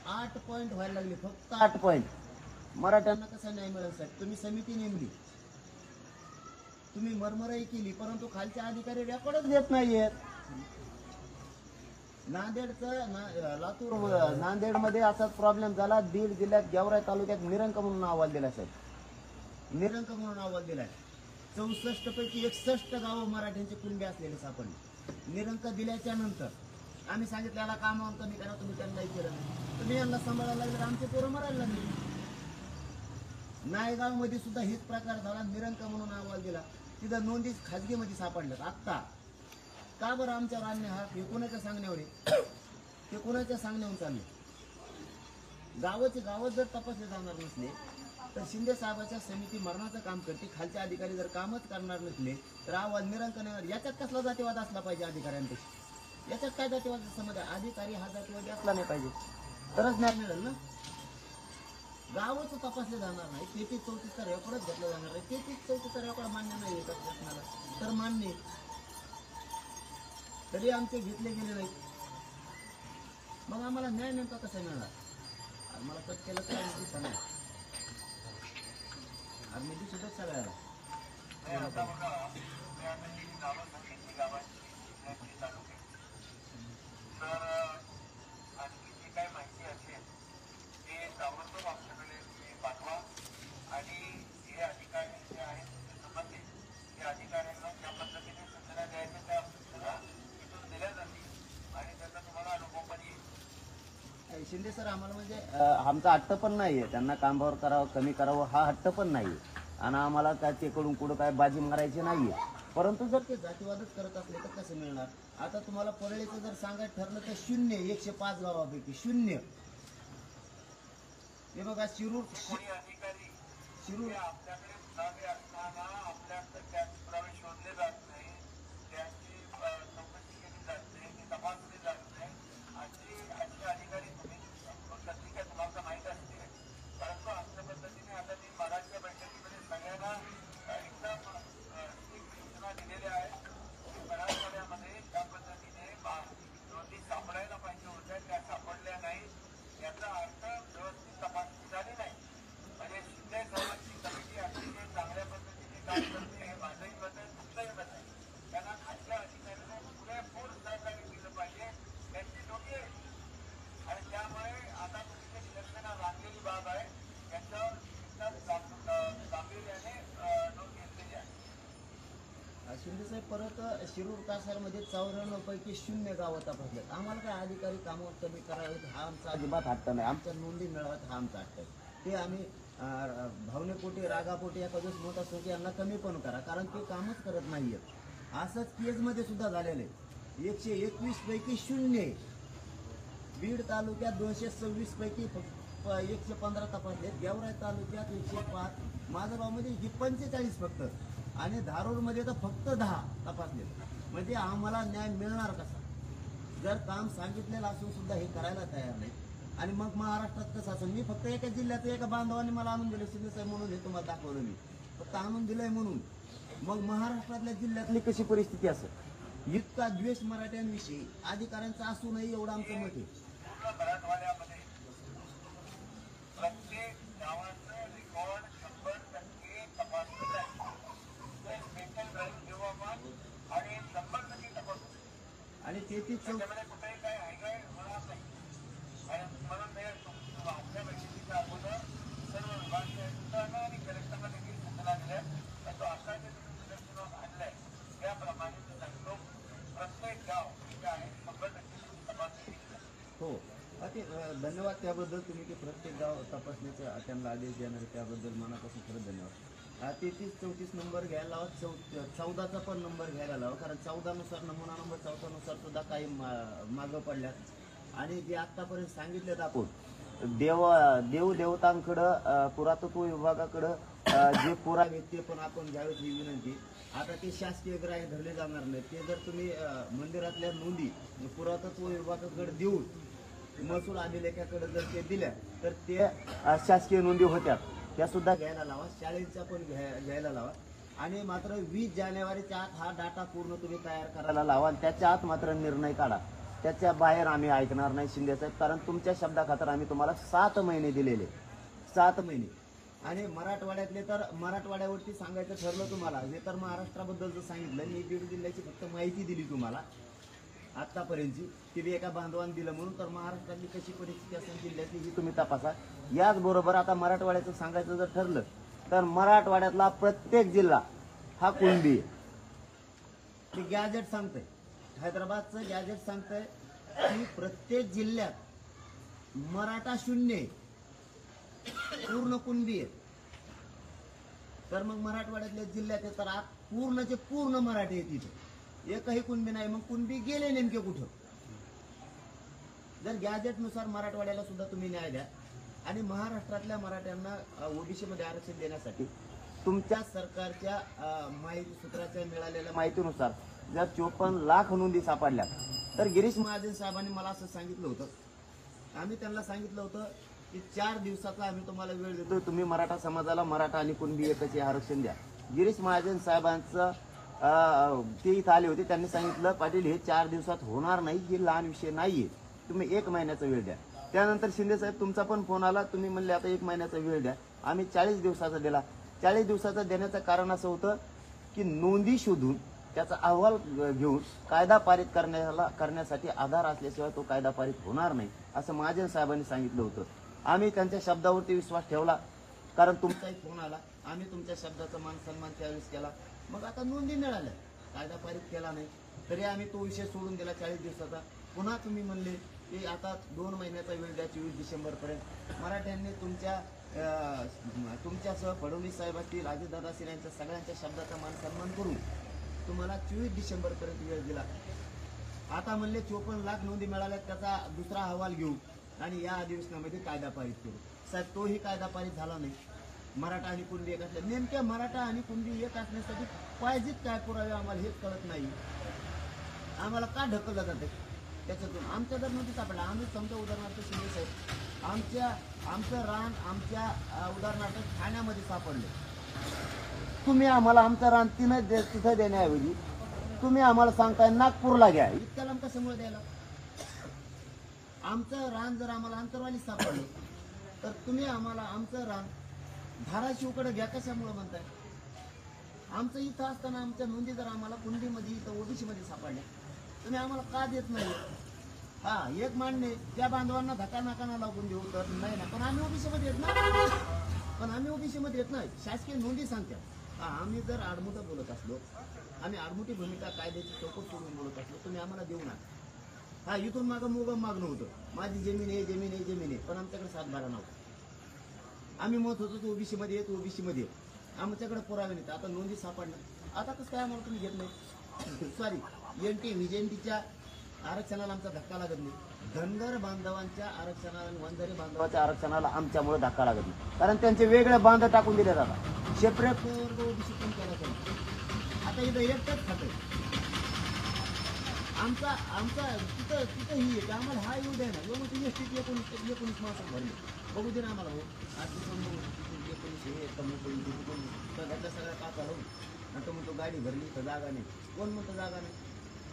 8 पॉईंट व्हायला लागले, फक्त 8 पॉईंट. मराठ्यांना कसा न्याय मिळेल साहेब? तुम्ही समिती नेमली, तुम्ही मरमराई केली, परंतु खालचे अधिकारी रेकॉर्डच देत नाहीयेत. नांदेडमध्ये असाच प्रॉब्लेम झाला. बीड जिल्ह्यात गेवराई तालुक्यात निरंक म्हणून अहवाल दिला साहेब, निरंक म्हणून अहवाल दिलाय. 64 पैकी 61 गावं मराठ्यांचे कुणबे असलेले सापडले. निरंक दिल्याच्या नंतर आम्ही सांगितलं याला कामावर कमी करा, तुम्ही त्यांनाही केलं नाही. तुम्ही यांना सांभाळायला लागले, आमचे पोरं मरायला लागले. नायगाव मध्ये सुद्धा हीच प्रकार झाला, निरंक म्हणून अहवाल दिला, तिथं नोंदी खाजगीमध्ये सापडल्यात. आत्ता का बरं आमच्यावर अन्याय हा? हे कोणाच्या सांगण्यावर आहे? ते कोणाच्या सांगण्यावर चालले? गावच जर तपासले जाणार नसले तर शिंदे साहेबाच्या समिती मरणाचं काम करते. खालचे अधिकारी जर कामच करणार नसले तर अहवाल निरंक नाही. याच्यात कसला जातीवाद असला पाहिजे अधिकाऱ्यांपेक्षा? याच्यात काय जातीवाद समज? अधिकारी हा जातीवादी असला नाही पाहिजे तरच न्याय मिळेल ना. गावच तपासले जाणार नाही, 33-34 रेकॉर्डच घेतला जाणार नाही. 33-34 रेकॉर्ड मान्य नाही येतात प्रश्नाला तर मान्य, तरी आमचे घेतले गेले नाही. मग आम्हाला न्याय नेमका कसा मिळणार? आम्हाला कट केलं तर आम्ही नाही, आम्ही सुद्धा सगळ्याला शिंदे सर, आम्हाला म्हणजे आमचा हट्ट पण नाहीये त्यांना कामावर करावं, कमी करावं हा हट्ट पण नाहीये. आणि आम्हाला काय ते कडून कुठं काय बाजी मारायची नाहीये. परंतु जर ते जातीवादच करत असले तर कसं मिळणार? आता तुम्हाला परळीचं जर सांगायचं ठरलं तर 0 105 गावापैकी 0. हे बघा, शिरूर शिरूर कासारमध्ये 94 पैकी 0 गावं तपासल्यात. आम्हाला काय अधिकारी कामं कमी करावेत हा आमचा अजिबात हट्ट नाही. आमच्या नोंदी मिळाव्यात हा आमचा हट्ट आहे. ते आम्ही भावनेपोटी रागापोटी एका दिवस मोठा असतो की यांना कमी पण करा, कारण ते कामच करत नाहीयेत. असंच केजमध्ये सुद्धा झालेलं आहे. 121 पैकी 0. बीड तालुक्यात 226 पैकी 115 तपासलेत. गेवराई तालुक्यात 105, माझगावमध्ये 45 फक्त, आणि धारूरमध्ये तर फक्त 10 तपासलेत. म्हणजे आम्हाला न्याय मिळणार कसा जर काम सांगितलेलं असून सुद्धा हे करायला तयार नाही. आणि मग महाराष्ट्रात कसं असं, मी फक्त एका जिल्ह्याचं एका बांधवाने मला आणून दिलं, शिंदेसाहेब म्हणून हे तुम्हाला दाखवलं, मी फक्त आणून दिलंय म्हणून. मग महाराष्ट्रातल्या जिल्ह्यातली कशी परिस्थिती असेल? इतका द्वेष मराठ्यांविषयी अधिकाऱ्यांचा असूनही एवढं आमचं मत आहे. मराठवाड्यामध्ये प्रत्येक गावाचं रेकॉर्ड 100% तपासलं जाईल. स्पेशल ड्राईव्ह घेऊ आपण आणि 100% तपासू. आणि 33 त्याच्यामध्ये कुठेही काही हायगाय होणार नाही. म्हणून मी आपल्या बैठकीच्या अगोदर सर्व विभागीय आयुक्तांना आणि कलेक्टरला देखील सूचना दिल्या. तर तो आता जे तुम्ही निदर्शनास आणलंय त्याप्रमाणे तो सांगतो प्रत्येक गाव जे आहे 100% तपासणी. हो, ते धन्यवाद त्याबद्दल. तुम्ही की प्रत्येक गाव तपासण्याचे त्यांना आदेश देणार त्याबद्दल मनापासून खरंच धन्यवाद. 33-34 नंबर घ्यायला लावा, 14चा पण नंबर घ्यायला लावा, कारण 14 नुसार नमुना नंबर 14 नुसार सुद्धा काही मागं पडल्यात. आणि जे आत्तापर्यंत सांगितलेत आपण देवदेवतांकडं पुरातत्व विभागाकडं जे पुरावे ते पण आपण घ्यावेत ही विनंती. आता ते शासकीय ग्राह्य धरले जाणार नाही. ते जर तुम्ही मंदिरातल्या नोंदी पुरातत्व विभागाकडे देऊन महसूल अभिलेखाकडे जर ते दिल्या तर ते शासकीय नोंदी होत्या, त्या सुद्धा घ्यायला लावा. शाळेचा पण घ्यायला लावा. आणि मात्र 20 जानेवारीच्या आत हा डाटा पूर्ण तुम्ही तयार करायला लावा. आणि त्याच्या आत मात्र निर्णय काढा. त्याच्या बाहेर आम्ही ऐकणार नाही शिंदेसाहेब, कारण तुमच्या शब्दाखातर आम्ही तुम्हाला 7 महिने दिलेले, 7 महिने. आणि मराठवाड्यातले तर मराठवाड्यावरती सांगायचं ठरलं तुम्हाला, हे तर महाराष्ट्राबद्दल जर सांगितलं, मी बीड जिल्ह्याची फक्त माहिती दिली तुम्हाला आत्तापर्यंतची, ती बी एका बांधवाने दिलं म्हणून. तर महाराष्ट्रातली कशी परिस्थिती असेल जिल्ह्यातली ही तुम्ही तपासा. याचबरोबर आता मराठवाड्याचं सांगायचं जर ठरलं तर मराठवाड्यातला प्रत्येक जिल्हा हा कुणबी आहे. ते गॅजेट सांगतंय, हैदराबादचं गॅजेट सांगतंय की प्रत्येक जिल्ह्यात मराठा 0 पूर्ण कुणबी आहे. तर मग मराठवाड्यातल्या जिल्ह्यात तर आत पूर्णचे पूर्ण मराठी आहेत तिथे, एकही कुणबी नाही. मग कुणबी गेले नेमके कुठं? जर गॅजेटनुसार मराठवाड्याला सुद्धा तुम्ही न्याय द्या. आणि महाराष्ट्रातल्या मराठ्यांना ओबीसी मध्ये आरक्षण देण्यासाठी तुमच्या सरकारच्या माहिती सूत्राच्या मिळालेल्या माहितीनुसार जर 54 लाख नोंदी सापडल्या तर गिरीश महाजन साहेबांनी मला असं सांगितलं होतं, आम्ही त्यांना सांगितलं होतं की 4 दिवसाचा आम्ही तुम्हाला वेळ देतो, तुम्ही मराठा समाजाला मराठा आणि कुणबी एकच आरक्षण द्या. गिरीश महाजन साहेबांचं ते इथं आले होते, त्यांनी सांगितलं पाटील हे 4 दिवसात होणार नाही, हे लहान विषय नाहीये, तुम्ही 1 महिन्याचा वेळ द्या. त्यानंतर शिंदे साहेब तुमचा पण फोन आला, तुम्ही म्हणले आता 1 महिन्याचा वेळ द्या. आम्ही 40 दिवसाचा दिला. 40 दिवसाचा देण्याचं कारण असं होतं की नोंदी शोधून त्याचा अहवाल घेऊन कायदा पारित करण्यासाठी आधार असल्याशिवाय तो कायदा पारित होणार नाही असं महाजन साहेबांनी सांगितलं होतं. आम्ही त्यांच्या शब्दावरती विश्वास ठेवला, कारण तुमचाही फोन आला, आम्ही तुमच्या शब्दाचा मान सन्मान त्यावेळेस केला. मग आता नोंदी मिळाल्या, कायदा पारित केला नाही तरी आम्ही तो विषय सोडून दिला 40 दिवसाचा. पुन्हा तुम्ही म्हणले की आता 2 महिन्याचा वेळ द्या 24 डिसेंबरपर्यंत. मराठ्यांनी तुमच्यासह फडणवीस साहेब असतील, अजितदादा असतील, यांच्या सगळ्यांच्या शब्दाचा मान सन्मान करून तुम्हाला 24 डिसेंबरपर्यंत वेळ दिला. आता म्हणले 54 लाख नोंदी मिळाल्या, त्याचा दुसरा अहवाल घेऊ आणि या अधिवेशनामध्ये कायदा पारित करू. साहेब तोही कायदा पारित झाला नाही. मराठा आणि कुणबी एक असल्या, नेमक्या मराठा आणि कुणबी एक असण्यासाठी पाहिजेत काय पुरावे आम्हाला हेच कळत नाही. आम्हाला का ढकललं जाते त्याच्यातून? आमच्या जर नोंदी सापडला, आम्ही समजा उदाहरणार्थ शिंदे साहेब आमचं रान आमच्या उदाहरणार्थ ठाण्यामध्ये सापडले, तुम्ही आम्हाला आमचं रान तिथं देण्याऐवजी तुम्ही आम्हाला सांगताय नागपूरला घ्या. इतक्या लांब कशामुळे द्यायला? आमचं रान जर आम्हाला अंतरवाली सापडलं तर तुम्ही आम्हाला आमचं रान धाराशिवकडे घ्या कशामुळे म्हणताय? आमचं इथं असताना आमच्या नोंदी जर आम्हाला कुंडीमध्ये इथं ओबीसी मध्ये सापडल्या, तुम्ही आम्हाला का देत नाही? हा एक मान्य, त्या बांधवांना धक्का नाकाना लागून देऊ तर नाही ना, पण आम्ही ओबीसी मध्ये येत नाही, शासकीय नोंदी सांगतात. आम्ही जर आडमुठं बोलत असलो आम्ही आडमुठी भूमिका कायद्याची चौकट सोडून बोलत असलो, तुम्ही आम्हाला देऊ नका. हा इथून मागं मागणं होतं, माझी जमीन आहे जमीन आहे जमीन आहे, पण आमच्याकडे 7/12 नव्हतं. आम्ही मत होतो तो ओबीसी मध्ये येत ओबीसी मध्ये आमच्याकडे पुरावे नाहीत. आता नोंदी सापडणार, आता कसं काय आम्हाला तुम्ही घेत नाही? सॉरी, एनटी व्हीजेएनटीच्या आरक्षणाला आमचा धक्का लागत नाही, धनगर बांधवांच्या आरक्षणाला आणि वंजारी बांधवाच्या आरक्षणाला आमच्यामुळे धक्का लागत नाही, कारण त्यांचे वेगळे बांध टाकून दिले जातात. सेपरेट ओबीसी पण केला पाहिजे. आता इथं एकटंच खातं आमचा तिथं तिथं ही आहे, आम्हाला हा येऊ द्या ना. मग ती एसटीत 19 माणसं भरली, बघू दे ना आम्हाला. हो आज तिथून 19 हे सगळ्यातल्या सगळ्या काचा लावून नंतर म्हणतो गाडी भरली तर जागा नाही. कोण म्हणतो जागा नाही?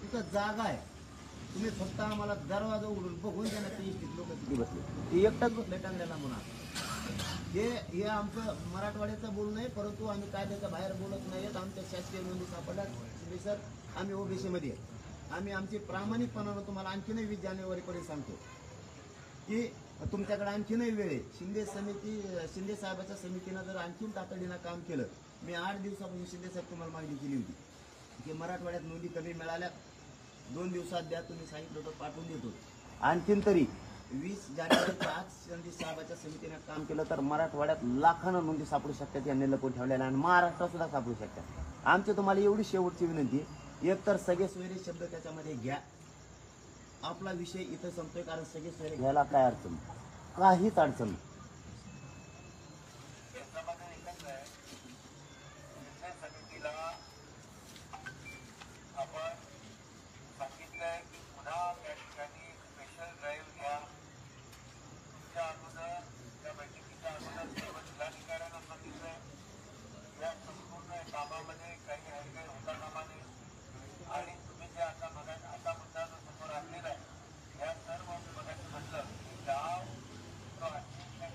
तिथं जागा आहे, तुम्ही फक्त आम्हाला दरवाजा उघडून बघून द्या ना. ते एसटीत लोक किती बसले, ते एकटाच बसले टांगल्याला म्हणा. हे आमचं मराठवाड्याचं बोलणं आहे, परंतु आम्ही कायद्याच्या बाहेर बोलत नाहीत. आमच्या शासकीय नोंदी सापडल्यात. शिंदे सर, आम्ही ओबीसी मध्ये आहे. आम्ही आमची प्रामाणिकपणानं तुम्हाला आणखीनही 20 जानेवारीपर्यंत सांगतो की तुमच्याकडे आणखीनही वेळ आहे. शिंदे साहेबाच्या समितीनं जर आणखीन तातडीनं काम केलं, मी 8 दिवसापासून शिंदे साहेब तुम्हाला मागणी केली होती की मराठवाड्यात नोंदी कमी मिळाल्या, 2 दिवसात द्या, तुम्ही सांगितलं होतं पाठवून देतो. आणखीन तरी 20 जानेवारीच्या आज शिंदे साहेबाच्या समितीनं काम केलं तर मराठवाड्यात लाखांना नोंदी सापडू शकतात, यांनी लपून ठेवलेल्या, आणि महाराष्ट्रात सुद्धा सापडू शकतात. आमची तुम्हाला एवढी शेवटची विनंती, एक तर सगळे सोयरे शब्द त्याच्यामध्ये घ्या. आपला विषय इथं संपतोय, कारण सगळे सोयरे घ्यायला काय अडचण, काहीच अडचण नाही. याच्यामध्ये एकच आहे, निर्णय समितीला आपण सांगितलंय की पुन्हा त्या ठिकाणी स्पेशल ड्राईव्ह घ्या. तुमच्या अगोदर त्या बैठकीच्या अगोदर सर्व जिल्हाधिकाऱ्यांना सांगितलंय या संपूर्ण कामामध्ये काही हरकत होता कामा नये. आणि तुम्ही जे आता मुद्दा जो समोर आणलेला आहे, या सर्व मगाशी म्हटलं की गाव तो अतिशय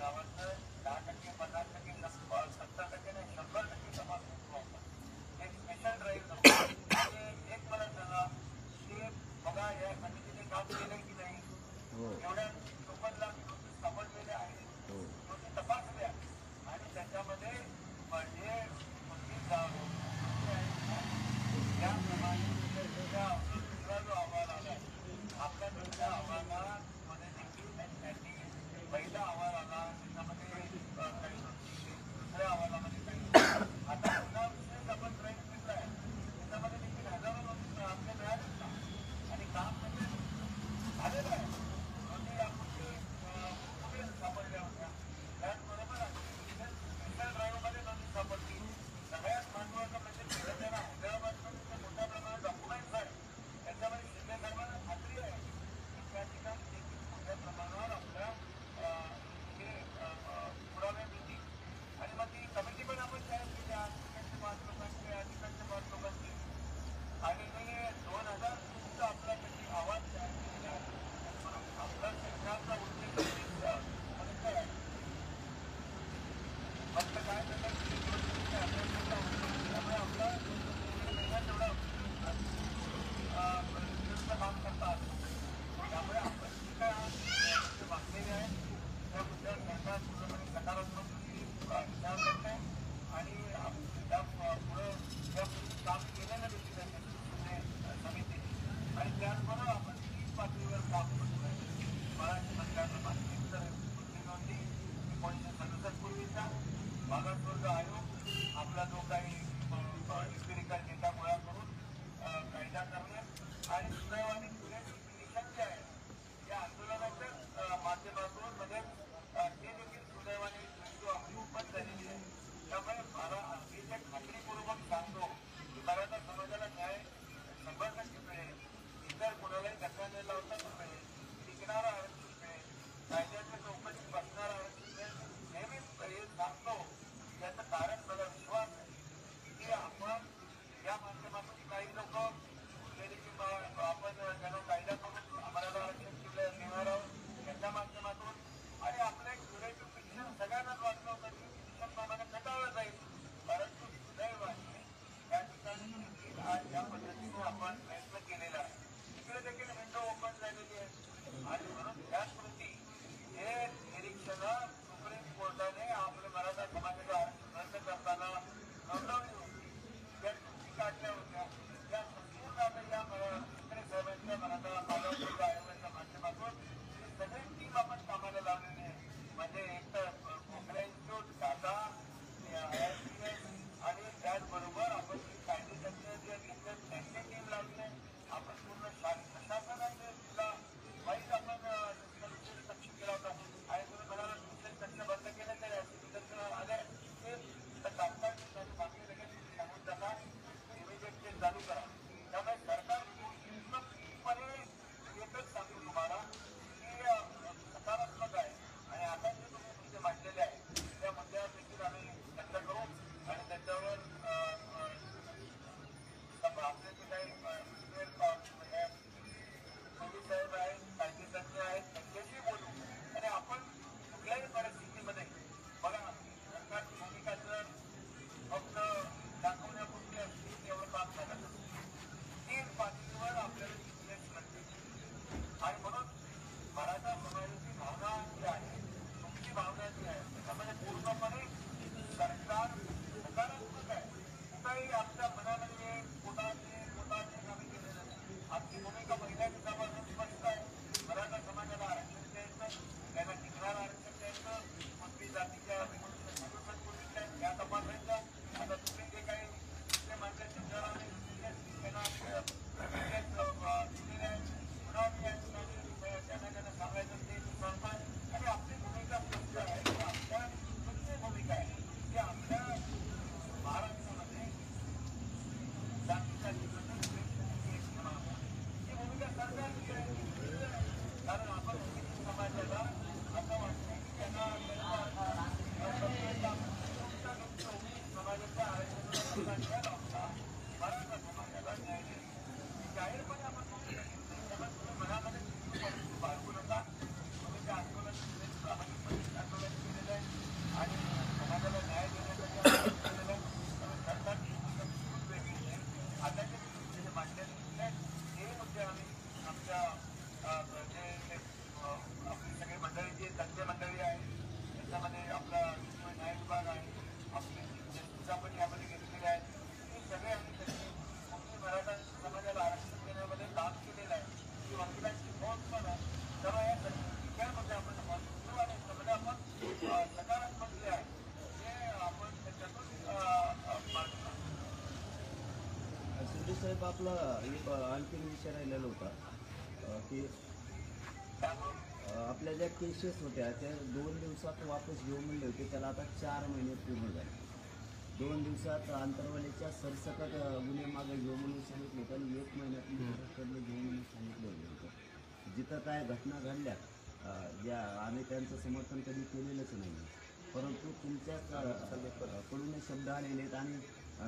आपला एक आणखीन विषय राहिलेला होता की आपल्या ज्या केसेस होत्या त्या 2 दिवसात वापस घेऊ म्हणले होते, त्याला आता 4 महिने पूर्ण झाले. 2 दिवसात अंतरवालीच्या सरसकट गुन्हे मागे घेऊ म्हणून सांगितलं होतं आणि 1 महिन्यात महाराष्ट्रातले घेऊ म्हणून सांगितलं होतं. जिथं काय घटना घडल्या ज्या आम्ही त्यांचं समर्थन कधी केलेलंच नाही, परंतु तुमच्याच कडून शब्द आलेले आहेत आणि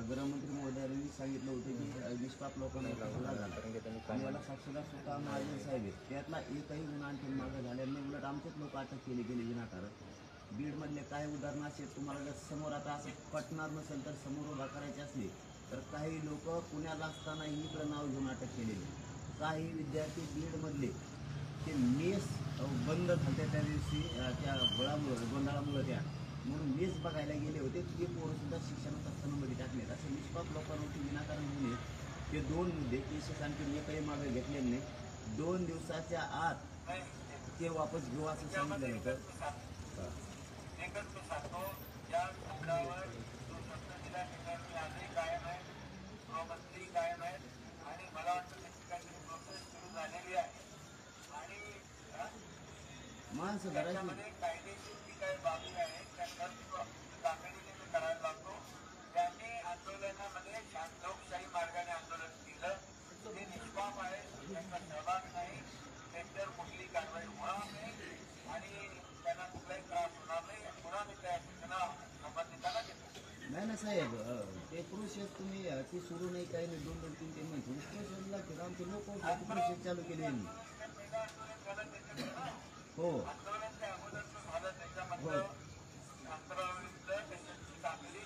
गृहमंत्री महोदयांनी सांगितलं होतं की निष्पाप लोकांना गुन्हा झाला आणि याला साक्षीदार स्वतः महाजन साहेब आहेत. त्यातला एकही गुन्हा आणखी मागं झाल्याने उलट आमचेच लोक अटक केले गेले विनाकारण. बीडमधले काही उदाहरणं असे तुम्हाला जर समोर आता असं पटणार नसेल तर समोर उभा करायचे असले तर काही लोक पुण्याला असताना इकडं नाव घेऊन अटक केलेली. काही विद्यार्थी बीडमधले ते मेस बंद झाले त्या दिवशी त्या बळामुळं गोंधळामुळं त्या म्हणून मेस बघायला गेले होते. ते पोरंसुद्धा शिक्षणात असतानामध्ये टाकलेत. असे निष्पाप लोकांवरती विनाकारण गुन्हे ते 2 मुद्दे केसेस आणखी एकही मागे घेतलेले नाही. 2 दिवसाच्या आत ते वापस घेऊ असं सांगितलं होतं. एकच मी सांगतो, या मुद्द्यावर जो शब्द दिला त्याच्यावर आजही कायम आहे, गृहमंत्री कायम आहेत आणि मला वाटतं त्याची काहीतरी प्रोसेस सुरू झालेली आहे आणि माणसं त्याच्यामध्ये कायदेशीर जी काही बाबी आहेत त्या तातडीने करायला लागतो. त्यांनी आंदोलनामध्ये लोकशाही मार्गाने आंदोलन केलं, ते निष्पाप आहे, त्यांचा सहभाग नाही, त्यांच्यावर कुठली कारवाई होणार नाही आणि त्यांना कुठलाही त्रास होणार नाही. पुन्हा मी त्या सूचना संबंधितांना देतो. नाही ना साहेब, ते प्रोसेस तुम्ही ती सुरू नाही काही नाही 2-3 महिने प्रोसेस लागते. आमचे लोक प्रोसेस चालू केले यांनी. हो आंदोलनाच्या अगोदरचं झालं त्याच्यामधलं अंतराविरुद्ध त्याच्याची कामगिरी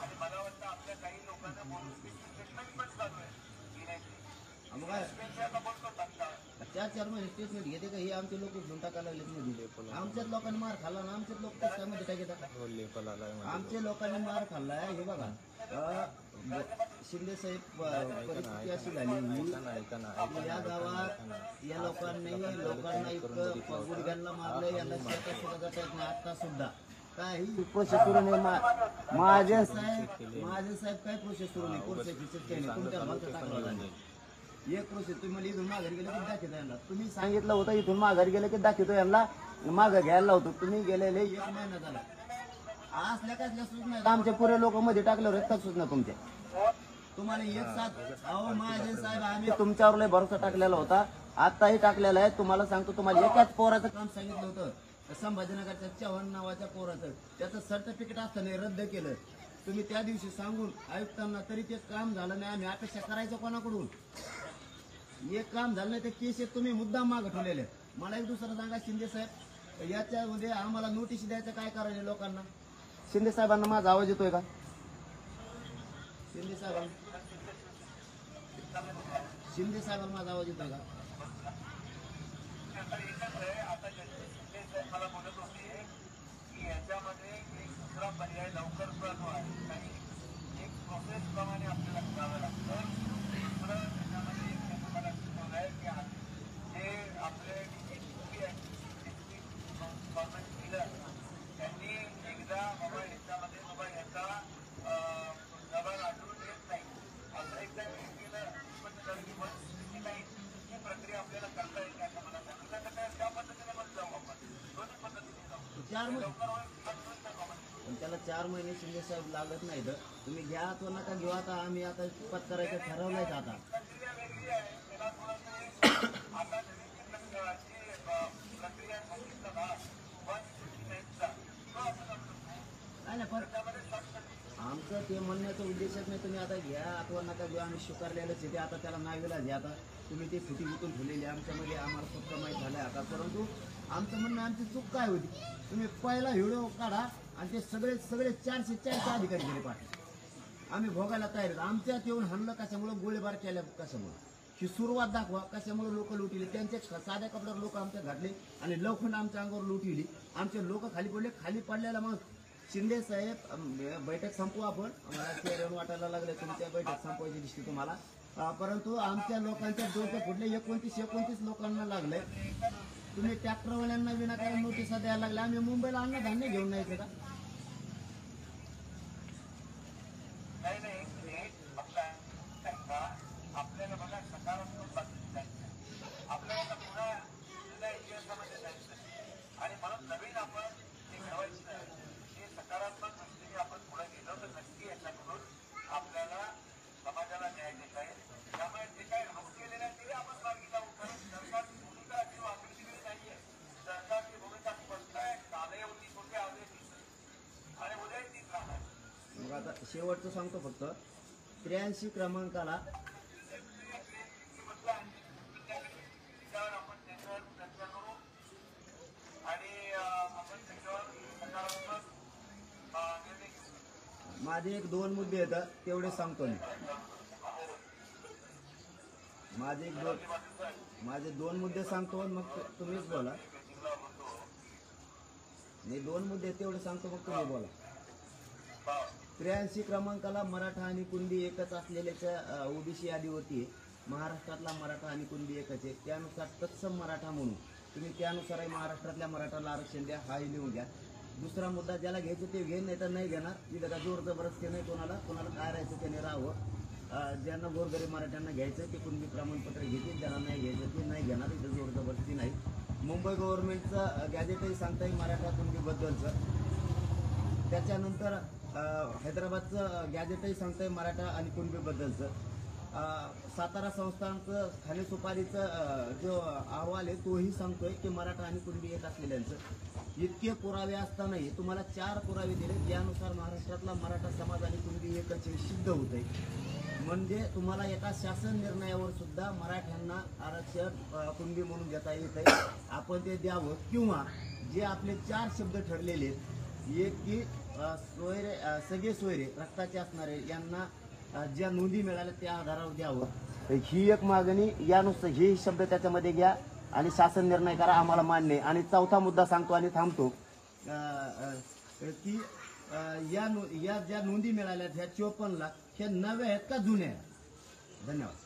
आणि मला वाटतं आपल्या काही लोकांना बोलून स्टेटमेंट पण चालू आहे घेण्याची. मग काय त्यांच्याला बोलतो टाकता 4 महिने स्टेटमेंट घेते का? हे आमचे लोक घेऊन टाकायला लागलेत मध्ये. आमच्याच लोकांनी मार खाल्ला ना, आमचेच लोक त्यामध्ये काय घेतात. आमच्या लोकांनी मार खाल्लाय. हे बघा शिंदे साहेब परिस्थिती अशी झाली या गावात या लोकांना इतकं गुडघ्यांना मारलं, यांना शेतात सुद्धा जाता येत नाही. आता सुद्धा काही प्रोसेस सुरू नाही. माझे साहेब काही प्रोसेस सुरू नाही. प्रोसेस केली तुमच्या भागात टाकला नाही. एक प्रोसेस तुम्ही मला इथून माघारी गेलं की दाखवतो यांना. तुम्ही सांगितलं होतं इथून माघारी गेलं की दाखवतो यांना, मागं घ्यायला लावतो. तुम्ही गेलेले 1 महिना झाला. असल्या कसल्या सूचना आमच्या पुरे लोक मध्ये टाकल्यावर आहेत का सूचना तुमच्या? तुम्हाला एक साथ अहो माझे साहेब आम्ही तुमच्यावर लय भरोसा टाकलेला होता, आताही टाकलेला आहे. तुम्हाला सांगतो, तुम्हाला एकाच पोराचं काम सांगितलं होतं संभाजीनगरच्या चव्हाण नावाच्या पोराचं, त्याचं सर्टिफिकेट असताना रद्द केलं. तुम्ही त्या दिवशी सांगून आयुक्तांना तरी ते काम झालं नाही. आम्ही अपेक्षा करायचं कोणाकडून? एक काम झालं नाही. ते केस तुम्ही मुद्दाम मागं ठेवलेले. मला एक दुसरं सांगा शिंदे साहेब, याच्यामध्ये आम्हाला नोटीस द्यायचं काय करायचं लोकांना? शिंदे साहेबांना माझा आवाज येतोय का? शिंदे साहेबांना माझा आवाज येतोय का? आता शिंदे साहेब मला म्हणत होते की याच्यामध्ये एक दुसरा पर्याय लवकर चालू आहे. काही एक प्रोसेस प्रमाणे आपल्याला करावं लागतं. दुसरं त्याच्यामध्ये एक तुम्हाला सुचवलं आहे की जे आपले गव्हर्नमेंट दिलं त्यांनी एकदा बाबा याच्यामध्ये बाबा याचा जबाब आढळून येत नाही असं एकदा केलं पण नाही. ही प्रक्रिया आपल्याला करता येते असं मला सांगितलं. तर त्या पद्धतीने पण जाऊ आपण, दोन्ही पद्धतीने जाऊ. 4 महिने पण त्याला 4 महिने शिंदे साहेब लागत नाही. तर तुम्ही घ्या अथवा नका घेऊ. आता आम्ही आता पत करायचं ठरवलंय का? आता प्रक्रिया वेगळी आहे. त्याला थोडंसं आता प्रक्रिया सांगितलं ना 169चा नाही पण आमचं ते म्हणण्याचा उद्देशच नाही. तुम्ही आता घ्या अथवा नका घेऊ, आम्ही स्वीकारलेलंच आहे. ते आता त्याला नावेला घ्या. आता तुम्ही ते फुटी विकून ठेवलेली आमच्यामध्ये आम्हाला फक्त माहीत झालं आता. परंतु आमचं म्हणणं आमची चूक काय होती? तुम्ही पहिला व्हिडिओ काढा आणि ते सगळे 404 अधिकारी गेले पाठ. आम्ही भोगायला तयार आहेत. आमच्यात येऊन हाणलं कशामुळं, गोळीबार केल्या कशामुळं, ही सुरुवात दाखवा. कशामुळे लोक लुटले? त्यांच्या साध्या कपड्यावर लोक आमच्या घातले आणि लवखंड आमच्या अंगावर लुटविली. आमचे लोक खाली पडले. खाली पडलेला मग शिंदे साहेब बैठक संपवू आपण. मला चेहऱ्यावर वाटायला लागले तुमच्या बैठक संपवायची दिसते तुम्हाला. परंतु आमच्या लोकांच्या डोके फुटले. 29 लोकांना लागले. तुम्ही ट्रॅक्टरवाल्यांना विनाकारण नोटिसा द्यायला लागले. आम्ही मुंबईला अन्नधान्य घेऊन यायचं का? नाही म्हणून नवीन आपण हे घडवायचं नाही. हे सकारात्मक दृष्टीने आपण पुढे गेलो तर नक्की याच्याकडून आपल्याला समाजाला न्याय देता येईल. त्यामुळे जे काही रोग केलेले आहे ते आपण मार्गी लावू. कारण सरकारची भूमिका अशी वापरली गेली नाहीये. सरकारची भूमिका स्पष्ट आहे. काले होती कुठे आले आणि उद्या तीच राहणार. मग आता शेवटचं सांगतो फक्त 83 क्रमांकाला त्याच्यावर आपण त्याच्यावर चर्चा करू आणि आपण त्याच्यावर सकारात्मक निर्णय घेऊ. माझे 1-2 मुद्दे येतात तेवढे सांगतो मी. माझे 2 मुद्दे सांगतो मग तुम्हीच बोला. नाही 2 मुद्दे तेवढे सांगतो मग तुम्ही बोला. 83 क्रमांकाला मराठा आणि कुणबी एकच असलेल्याच्या ओबीसी यादी होती. महाराष्ट्रातला मराठा आणि कुणबी एकच आहे. त्यानुसार तत्सम मराठा म्हणून तुम्ही त्यानुसारही महाराष्ट्रातल्या मराठाला आरक्षण द्या, हाही लिहून घ्या. दुसरा मुद्दा ज्याला घ्यायचं ते घेईन नाही तर नाही घेणार. तिथं का जोर जबरदस्ती नाही कोणाला काय राहायचं त्याने राहावं. ज्यांना गोरगरीब मराठ्यांना घ्यायचं ते कुणबी प्रमाणपत्र घेतील, ज्यांना नाही घ्यायचं ते नाही घेणार. इथं जोर जबरदस्ती नाही. मुंबई गव्हर्नमेंटचं गॅजेटही सांगता येईल मराठा कुणबीबद्दलचं. त्याच्यानंतर हैदराबादचं गॅजेटही सांगता येईल मराठा आणि कुणबीबद्दलचं. सातारा संस्थानचं खानेसुपारीचं जो अहवाल आहे तोही सांगतोय की मराठा आणि कुणबी एक असलेल्यांचं. इतके पुरावे असतानाही तुम्हाला 4 पुरावे दिले ज्यानुसार महाराष्ट्रातला मराठा समाज आणि कुणबी एकच सिद्ध होत आहे. म्हणजे तुम्हाला एका शासन निर्णयावर सुद्धा मराठ्यांना आरक्षण कुणबी म्हणून देता येत आहे. आपण ते द्यावं किंवा जे आपले 4 शब्द ठरलेले आहेत एक की सोयरे सगळे सोयरे रक्ताचे असणारे यांना ज्या नोंदी मिळाल्या त्या आधारावर द्यावं. ही एक मागणी यानुसार हे शब्द त्याच्यामध्ये घ्या आणि शासन निर्णय करा आम्हाला मान्य आहे. आणि 4था मुद्दा सांगतो आणि थांबतो की या ज्या नोंदी मिळाल्या ह्या 54 लाख ह्या नव्या आहेत का जुन्या आहेत. धन्यवाद.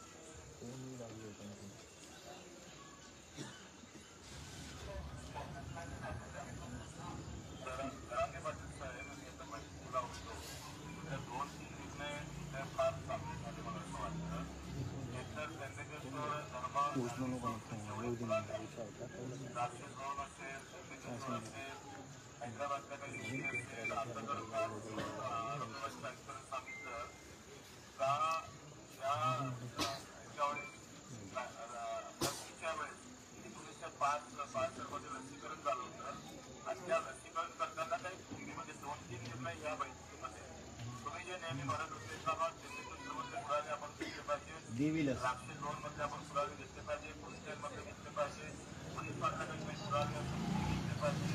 देवीलच राष्ट्रीय लोन मध्ये आपण पुरावे घेतले पाहिजे, पोस्टल मध्ये घेतले पाहिजे, पोलीस पाटलाकडे पुरावे घेतले पाहिजे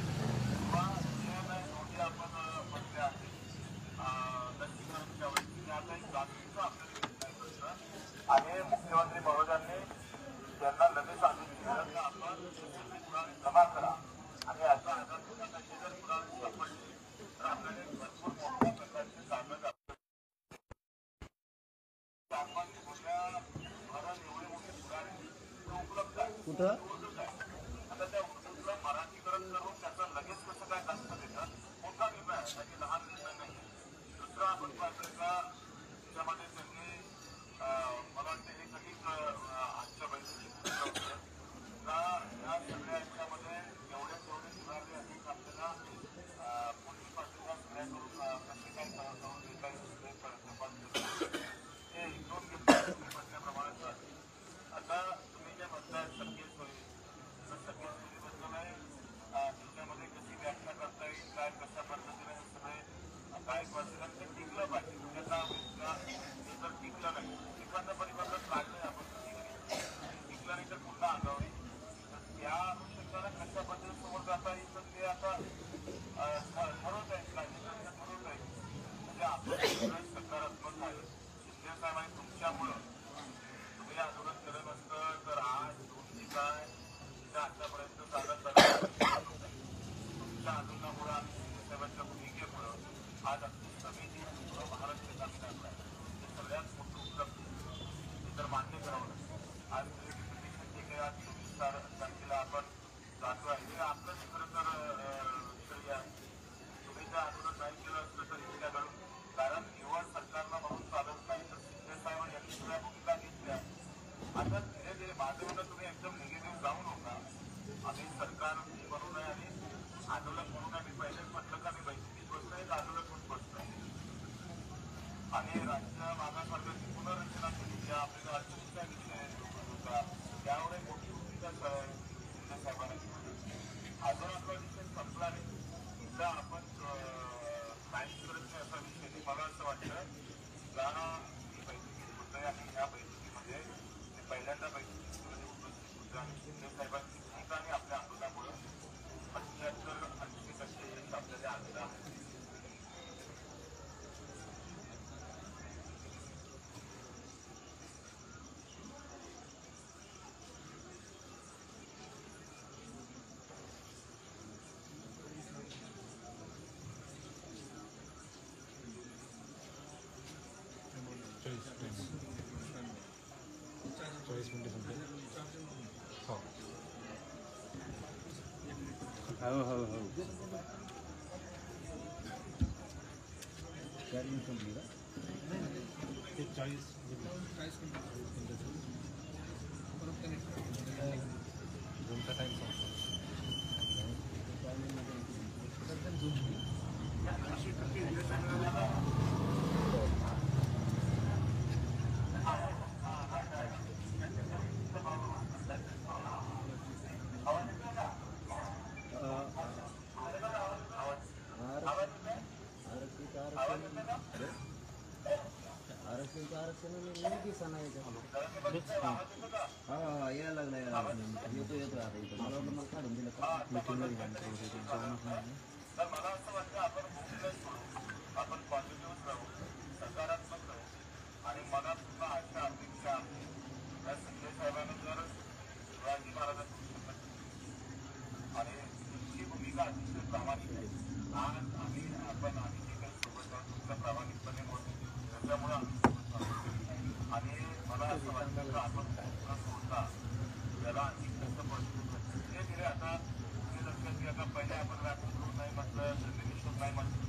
किंवा जे नोंदी आपण म्हटल्या आहेत लसीकरणच्या वेळी आता एक जागृतीचा आपल्याला आणि मुख्यमंत्री महोदयांनी त्यांना लगेच आदेश दिला की आपण पुरावे जमा करा आणि अशा आधाराचे जर पुरावे सापडले तर आपल्याला भरपूर मोठ्या प्रकारचे कागद कुठं आता त्या उर्दूला मराठीकरण करून त्याचा लगेच कसं काय दस्त देतात मोठा निर्णय आहे, त्याची लहान निर्णय नाही. दुसरा आपण पाहिजे का त्याच्यामध्ये त्यांनी मला वाटतं हे कधीच आजच्या बैठकीत का या सगळ्या याच्यामध्ये जेवढे सुधारले अधिक आपल्याला पोलीस पाटीलला सगळ्याकडून कसे काय करून देता येईल हे इकडून म्हटल्याप्रमाणे आता तुम्ही जे म्हणताय संकेत सोयी संपला नाही. इथं आपण सायन्स करत नाही असा विषय नाही. मला असं वाटतं का ही बैठकी होतंय आणि ह्या बैठकीमध्ये ते पहिल्यांदा बैठकीमध्ये उपस्थित होतं आणि शिंदे साहेबांची भूमिका आणि आपल्या आंदोलनामुळे 78-80% यश आपल्याला आलेलं आहे. यायला लागला येतो आता इथं मला वाटलं मला काढून दिलं का तर मला असं वाटतं आपण होपलेस करू, आपण पॉझिटिव्ह राहू, सकारात्मक राहू आणि मला सुद्धा अशा अपेक्षा आहे त्या शिंदे साहेबांनी जर शिवाजी महाराजांची आणि तुमची भूमिका अतिशय प्रामाणिक आहे. आज आपण जे काही सोबत आहोत तुमचा प्रामाणिकपणे बोलतो त्याच्यामुळे आम्ही सोबत आहोत आणि मला असं वाटतं की आपण होता त्याला अधिक जास्त पॉझिटिव्ह दिले. आता लक्षात घ्या का पहिले आपण व्यापून नाही म्हटलं, नाही म्हटलं